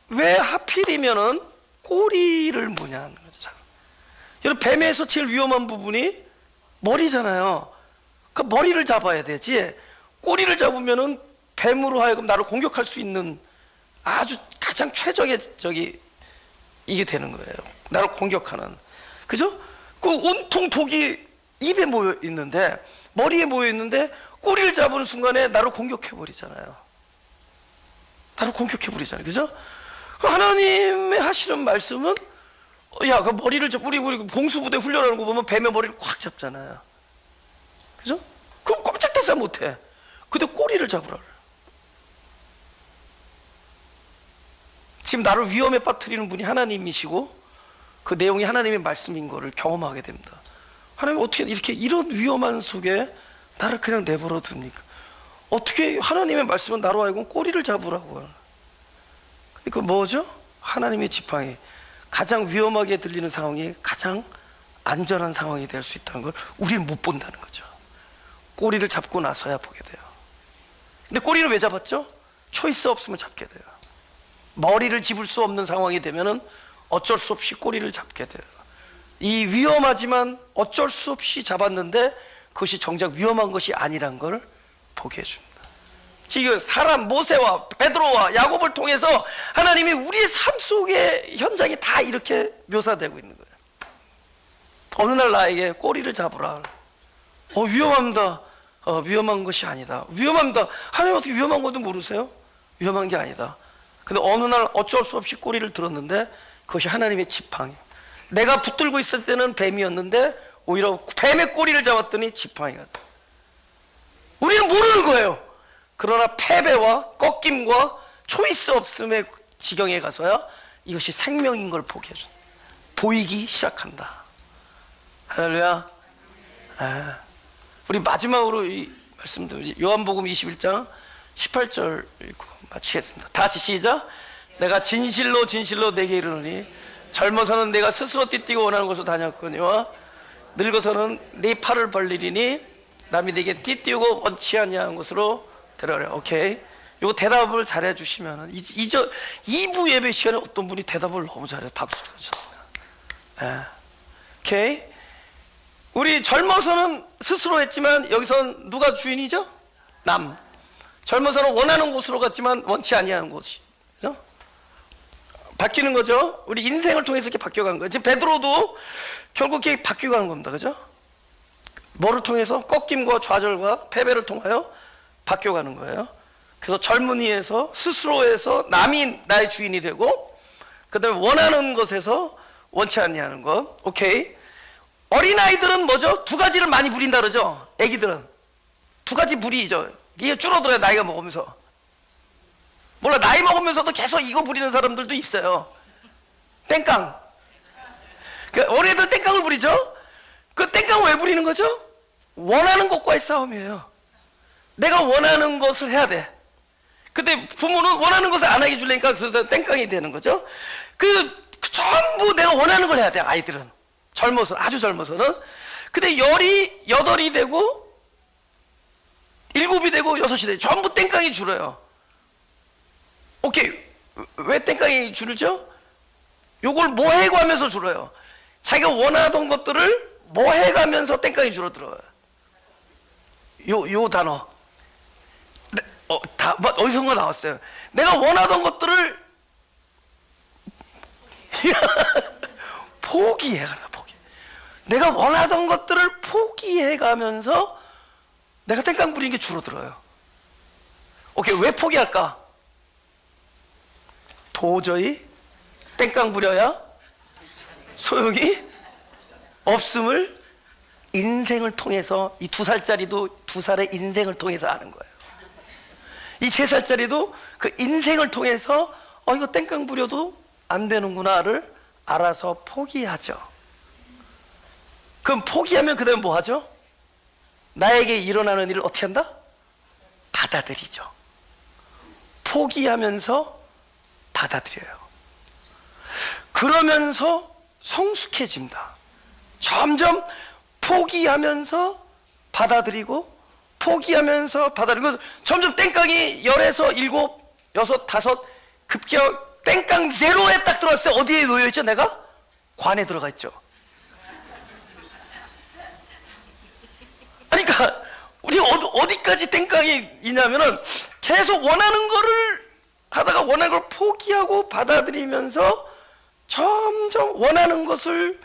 왜 하필이면은 꼬리를 무냐는 거죠. 여러분, 뱀에서 제일 위험한 부분이 머리잖아요. 그러니까 머리를 잡아야 되지. 꼬리를 잡으면은 뱀으로 하여금 나를 공격할 수 있는 아주 가장 최적의 이게 되는 거예요. 나를 공격하는. 그죠? 그 온통 독이 입에 모여 있는데, 머리에 모여 있는데 꼬리를 잡은 순간에 나를 공격해 버리잖아요. 나를 공격해 버리잖아요. 그죠? 하나님의 하시는 말씀은 그 머리를 우리 공수부대 훈련하는 거 보면 뱀의 머리를 꽉 잡잖아요. 그죠? 그럼 꼼짝달싹 못해. 근데 꼬리를 잡으라. 지금 나를 위험에 빠뜨리는 분이 하나님이시고 그 내용이 하나님의 말씀인 거를 경험하게 됩니다. 하나님 어떻게 이렇게 이런 위험한 속에 나를 그냥 내버려 둡니까? 어떻게 하나님의 말씀은 나로 하여금 꼬리를 잡으라고요. 근데 그 뭐죠? 하나님의 지팡이. 가장 위험하게 들리는 상황이 가장 안전한 상황이 될 수 있다는 걸 우리는 못 본다는 거죠. 꼬리를 잡고 나서야 보게 돼요. 근데 꼬리를 왜 잡았죠? 초이스 없으면 잡게 돼요. 머리를 집을 수 없는 상황이 되면은 어쩔 수 없이 꼬리를 잡게 돼요. 이 위험하지만 어쩔 수 없이 잡았는데 그것이 정작 위험한 것이 아니란 걸 보게 해줍니다. 지금 사람 모세와 베드로와 야곱을 통해서 하나님이 우리의 삶 속의 현장이 다 이렇게 묘사되고 있는 거예요. 어느 날 나에게 꼬리를 잡으라. 위험합니다. 위험한 것이 아니다. 위험합니다. 하나님 어떻게 위험한 것도 모르세요? 위험한 게 아니다. 근데 어느 날 어쩔 수 없이 꼬리를 들었는데 그것이 하나님의 지팡이. 내가 붙들고 있을 때는 뱀이었는데 오히려 뱀의 꼬리를 잡았더니 지팡이가 돼. 우리는 모르는 거예요. 그러나 패배와 꺾임과 초이스 없음의 지경에 가서야 이것이 생명인 걸 보게 해준다. 보이기 시작한다. 할렐루야. 우리 마지막으로 이 말씀드린 요한복음 21장 18절 읽고 마치겠습니다. 다 같이 시작. 내가 진실로 진실로 내게 이르노니 젊어서는 내가 스스로 띠뛰고 원하는 곳으로 다녔거니와 늙어서는 네 팔을 벌리리니 남이 내게 띠뛰고 원치 아니하는 곳으로 데려가라. 오케이. 요 대답을 잘해 주시면 2부 예배 시간에 어떤 분이 대답을 너무 잘해. 박수 쳐주세요. 오케이. 우리 젊어서는 스스로 했지만 여기선 누가 주인이죠? 남. 젊어서는 원하는 곳으로 갔지만 원치 아니하는 곳이 그죠? 바뀌는 거죠. 우리 인생을 통해서 이렇게 바뀌어가는 거예요. 지금 베드로도 결국 이렇게 바뀌어가는 겁니다. 그죠? 뭐를 통해서? 꺾임과 좌절과 패배를 통하여 바뀌어가는 거예요. 그래서 젊은이에서 스스로에서 남이 나의 주인이 되고 그 다음에 원하는 것에서 원치 아니하는 것. 오케이. 어린아이들은 뭐죠? 두 가지를 많이 부린다 그러죠? 애기들은 두 가지 부리죠. 이게 줄어들어요. 나이가 먹으면서. 몰라, 나이 먹으면서도 계속 이거 부리는 사람들도 있어요. 땡깡. 어린애들 땡깡을 부리죠? 그 땡깡을 왜 부리는 거죠? 원하는 것과의 싸움이에요. 내가 원하는 것을 해야 돼. 근데 부모는 원하는 것을 안 하게 주려니까 그래서 땡깡이 되는 거죠. 전부 내가 원하는 걸 해야 돼. 아이들은 젊어서, 아주 젊어서는. 근데 10이 8이 되고 7이 되고 6이 되고 전부 땡깡이 줄어요. 오케이. 왜 땡깡이 줄죠? 요걸 뭐 해가면서 줄어요? 자기가 원하던 것들을 뭐 해가면서 땡깡이 줄어들어요. 요 단어 어디선가 나왔어요. 내가 원하던 것들을 포기해가라. 내가 원하던 것들을 포기해가면서 내가 땡깡 부리는 게 줄어들어요. 오케이. 왜 포기할까? 도저히 땡깡 부려야 소용이 없음을 인생을 통해서, 이 2살짜리도 2살의 인생을 통해서 아는 거예요. 이 3살짜리도 그 인생을 통해서 이거 땡깡 부려도 안 되는구나를 알아서 포기하죠. 그럼 포기하면 그 다음에 뭐 하죠? 나에게 일어나는 일을 어떻게 한다? 받아들이죠. 포기하면서 받아들여요. 그러면서 성숙해집니다. 점점 포기하면서 받아들이고 포기하면서 받아들이고 점점 땡깡이 10에서 7, 6, 5 급격 땡깡 제로에 딱 들어왔을 때 어디에 놓여있죠? 내가? 관에 들어가 있죠. 그러니까 우리 어디까지 땡깡이 있냐면은 계속 원하는 거를 하다가 원하는 걸 포기하고 받아들이면서 점점 원하는 것을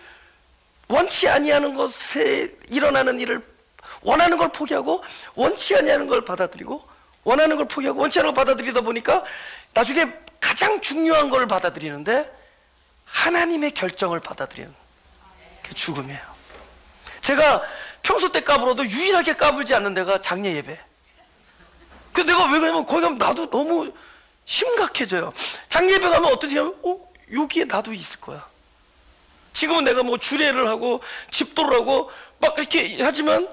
원치 아니하는 것에 일어나는 일을 원하는 걸 포기하고 원치 아니하는 걸 받아들이고 원하는 걸 포기하고 원치 않는 걸 받아들이다 보니까 나중에 가장 중요한 걸 받아들이는데 하나님의 결정을 받아들이는 게 죽음이에요. 제가 평소 때 까불어도 유일하게 까불지 않는 데가 장례 예배. 근데 내가 왜 그러냐면 거기 가면 나도 너무 심각해져요. 장례 예배 가면 어떻게 하면 여기에 나도 있을 거야. 지금은 내가 뭐 주례를 하고 집도를 하고 막 이렇게 하지만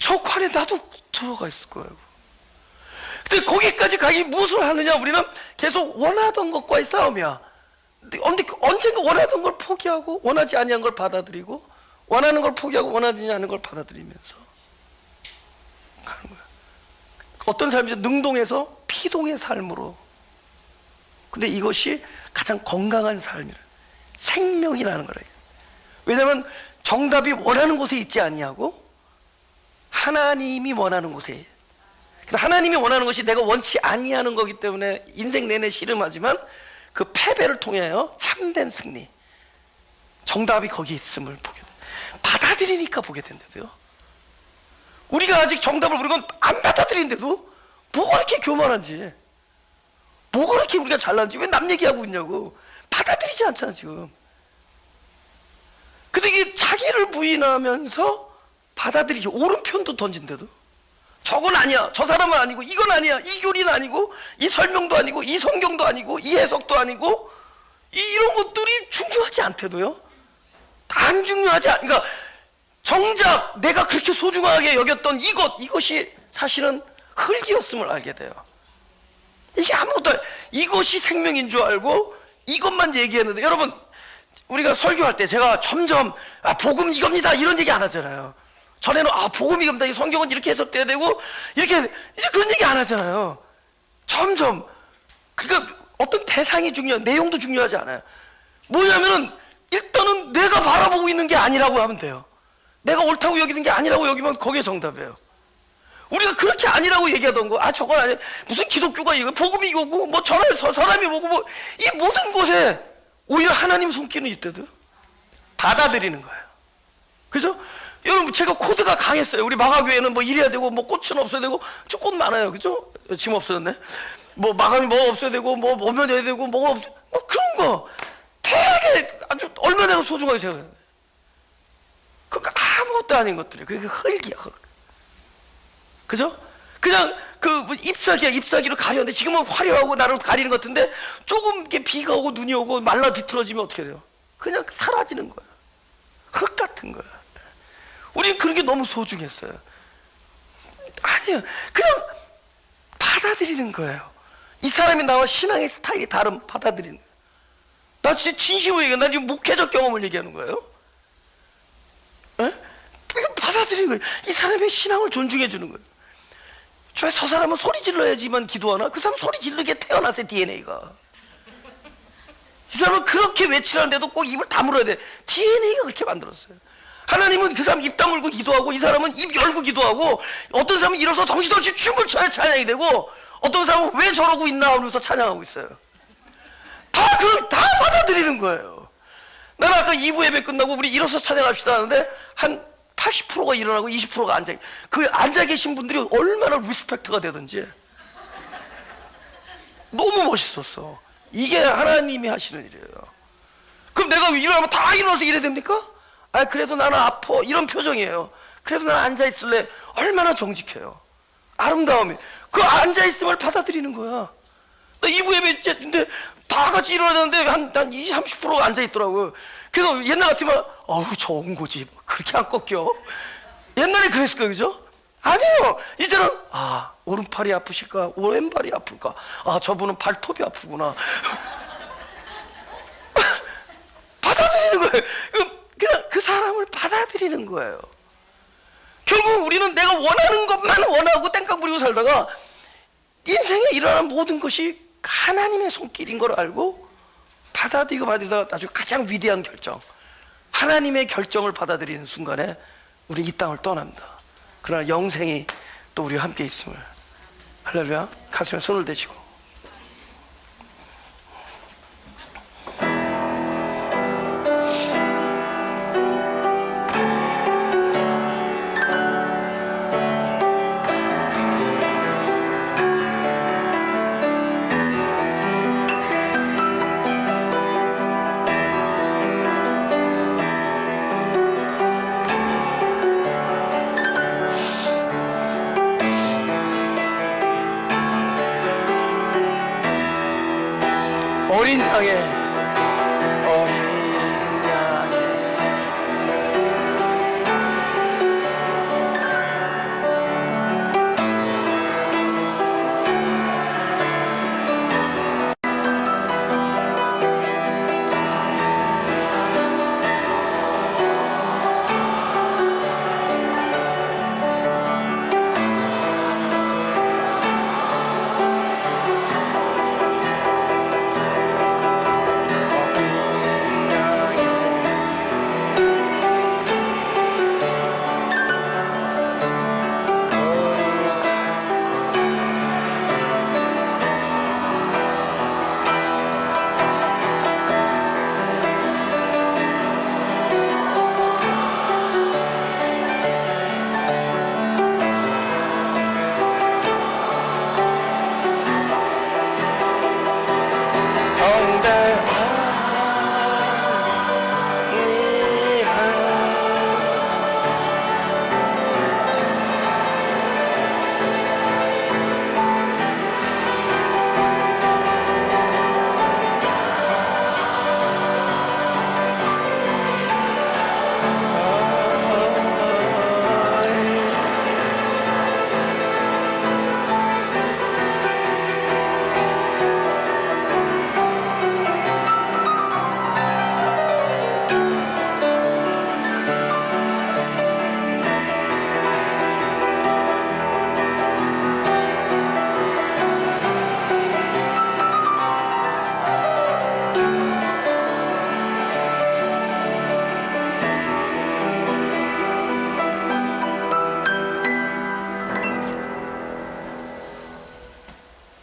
저 관에 나도 들어가 있을 거예요. 근데 거기까지 가기 무엇을 하느냐? 우리는 계속 원하던 것과의 싸움이야. 근데 언젠가 원하던 걸 포기하고 원하지 아니한 걸 받아들이고 원하는 걸 포기하고 원하지 않은 걸 받아들이면서 가는 거야. 어떤 사람이 능동에서 피동의 삶으로. 근데 이것이 가장 건강한 삶이라. 생명이라는 거래요. 왜냐하면 정답이 원하는 곳에 있지 아니하고 하나님이 원하는 곳에. 하나님이 원하는 것이 내가 원치 아니하는 거기 때문에 인생 내내 씨름하지만 그 패배를 통하여 참된 승리, 정답이 거기 있음을 보게 돼. 받아들이니까 보게 된다고요. 우리가 아직 정답을 모르면 안 받아들이는데도 뭐가 이렇게 교만한지, 뭐가 이렇게 우리가 잘난지, 왜 남 얘기하고 있냐고. 받아들이지 않잖아 지금. 근데 이게 자기를 부인하면서 받아들이지, 오른편도 던진대도 저건 아니야, 저 사람은 아니고, 이건 아니야, 이 교리는 아니고, 이 설명도 아니고, 이 성경도 아니고, 이 해석도 아니고, 이런 것들이 중요하지 않대도요. 안 중요하지 않, 그러니까 정작 내가 그렇게 소중하게 여겼던 이것이 사실은 흙이었음을 알게 돼요. 이게 아무것도, 이것이 생명인 줄 알고 이것만 얘기했는데, 여러분 우리가 설교할 때 제가 점점 복음 이겁니다 이런 얘기 안 하잖아요. 전에는 복음 이겁니다, 이 성경은 이렇게 해석돼야 되고 이렇게, 이제 그런 얘기 안 하잖아요. 점점. 그러니까 어떤 대상이 중요한, 내용도 중요하지 않아요. 뭐냐면은 일단은 내가 바라보고 있는 게 아니라고 하면 돼요. 내가 옳다고 여기는 게 아니라고 여기면 거기에 정답이에요. 우리가 그렇게 아니라고 얘기하던 거, 저건 아니야, 무슨 기독교가 이거, 복음이 이거고, 뭐 저 사람이 뭐고, 뭐 이 모든 것에 오히려 하나님 손길은 있대도 받아들이는 거예요. 그죠? 여러분, 제가 코드가 강했어요. 우리 마가교회는 뭐 이래야 되고, 뭐 꽃은 없어야 되고, 저 꽃 많아요. 그죠? 지금 없어졌네. 뭐 마감이 뭐 없어야 되고, 뭐 오면 해야 되고, 뭐가 없, 뭐 그런 거 되게 아주 얼마나 내가 소중하게 생각해요. 그러니까 아무것도 아닌 것들이에요. 그게 흙이야, 흙. 그죠? 그냥 그 잎사귀로 가렸는데, 지금은 화려하고 나를 가리는 것 같은데, 조금 이렇게 비가 오고 눈이 오고 말라 비틀어지면 어떻게 돼요? 그냥 사라지는 거야. 흙 같은 거야. 우리는 그런 게 너무 소중했어요. 아니요, 그냥 받아들이는 거예요. 이 사람이 나와 신앙의 스타일이 다른, 받아들이는 거예요. 나 진짜 진심으로 얘기해. 나 지금 목회적 경험을 얘기하는 거예요. 에? 받아들이는 거예요. 이 사람의 신앙을 존중해 주는 거예요. 저 사람은 소리 질러야지만 기도하나? 그 사람 소리 지르게 태어났어요, DNA가. 이 사람은 그렇게 외치라는데도 꼭 입을 다물어야 돼. DNA가 그렇게 만들었어요. 하나님은 그 사람 입 다물고 기도하고, 이 사람은 입 열고 기도하고, 어떤 사람은 일어서 정신없이 춤을 춰야 찬양이 되고, 어떤 사람은 왜 저러고 있나 하면서 찬양하고 있어요. 다 받아들이는 거예요. 나는 아까 2부 예배 끝나고 우리 일어서 찬양합시다 하는데 한 80%가 일어나고 20%가 앉아, 그 앉아 계신 분들이 얼마나 리스펙트가 되든지 너무 멋있었어. 이게 하나님이 하시는 일이에요. 그럼 내가 일어나면 다 일어나서 이래야 됩니까? 그래도 나는 아파, 이런 표정이에요. 그래도 나는 앉아 있을래. 얼마나 정직해요. 아름다움이. 그 앉아 있음을 받아들이는 거야. 나 2부 예배인데 다 같이 일어나는데 한 20, 30%가 앉아 있더라고요. 그래서 옛날 같으면 좋은 거지, 그렇게 안 꺾여. 옛날에 그랬을 거예요, 그죠? 아니에요. 이제는 오른팔이 아프실까, 왼발이 아플까, 저분은 발톱이 아프구나. 받아들이는 거예요. 그냥 그 사람을 받아들이는 거예요. 결국 우리는 내가 원하는 것만 원하고 땡깡 부리고 살다가 인생에 일어나는 모든 것이 하나님의 손길인 걸 알고 받아들이다가 아주 가장 위대한 결정, 하나님의 결정을 받아들이는 순간에 우리 이 땅을 떠납니다. 그러나 영생이 또 우리와 함께 있음을. 할렐루야. 가슴에 손을 대시고. 어린 양의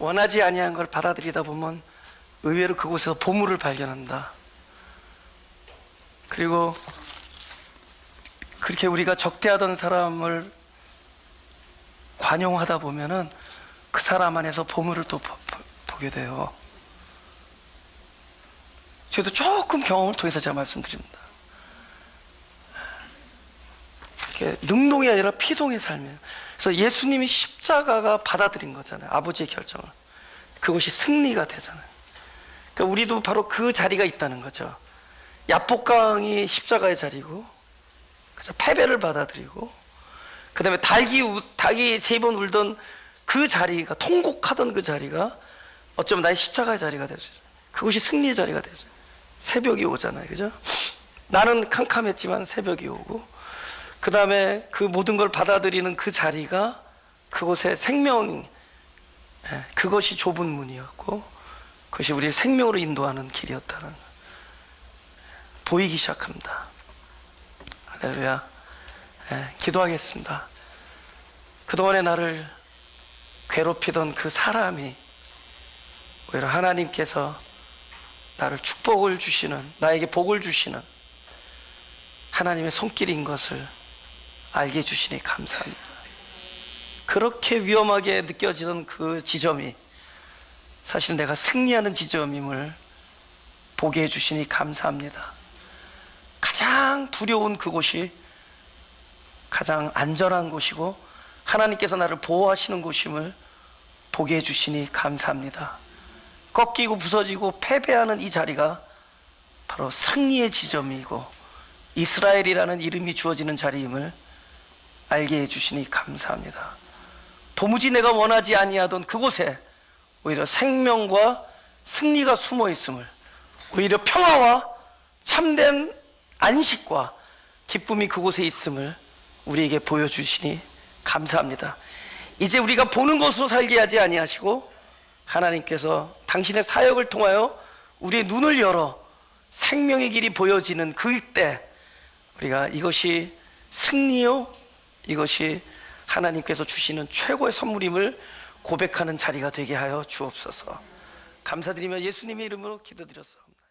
원하지 아니한 걸 받아들이다 보면 의외로 그곳에서 보물을 발견한다. 그리고 그렇게 우리가 적대하던 사람을 관용하다 보면은 그 사람 안에서 보물을 또 보게 돼요. 저도 조금 경험을 통해서 제가 말씀드립니다. 능동이 아니라 피동의 삶이에요. 그래서 예수님이 십자가가 받아들인 거잖아요. 아버지의 결정을. 그것이 승리가 되잖아요. 그러니까 우리도 바로 그 자리가 있다는 거죠. 야복강이 십자가의 자리고, 그죠? 패배를 받아들이고, 그 다음에 닭이 3번 울던 그 자리가, 통곡하던 그 자리가 어쩌면 나의 십자가의 자리가 될 수 있어요. 그것이 승리의 자리가 되죠. 새벽이 오잖아요. 그죠? 나는 캄캄했지만 새벽이 오고, 그 다음에 그 모든 걸 받아들이는 그 자리가 그곳의 생명, 그것이 좁은 문이었고, 그것이 우리의 생명으로 인도하는 길이었다는 보이기 시작합니다. 할렐루야. 기도하겠습니다. 그동안에 나를 괴롭히던 그 사람이 오히려 하나님께서 나를 축복을 주시는, 나에게 복을 주시는 하나님의 손길인 것을 알게 해주시니 감사합니다. 그렇게 위험하게 느껴지던 그 지점이 사실 내가 승리하는 지점임을 보게 해주시니 감사합니다. 가장 두려운 그곳이 가장 안전한 곳이고 하나님께서 나를 보호하시는 곳임을 보게 해주시니 감사합니다. 꺾이고 부서지고 패배하는 이 자리가 바로 승리의 지점이고 이스라엘이라는 이름이 주어지는 자리임을 알게 해주시니 감사합니다. 도무지 내가 원하지 아니하던 그곳에 오히려 생명과 승리가 숨어 있음을, 오히려 평화와 참된 안식과 기쁨이 그곳에 있음을 우리에게 보여주시니 감사합니다. 이제 우리가 보는 것으로 살게 하지 아니하시고 하나님께서 당신의 사역을 통하여 우리의 눈을 열어 생명의 길이 보여지는 그때 우리가 이것이 승리요, 이것이 하나님께서 주시는 최고의 선물임을 고백하는 자리가 되게 하여 주옵소서. 감사드리며 예수님의 이름으로 기도드렸습니다.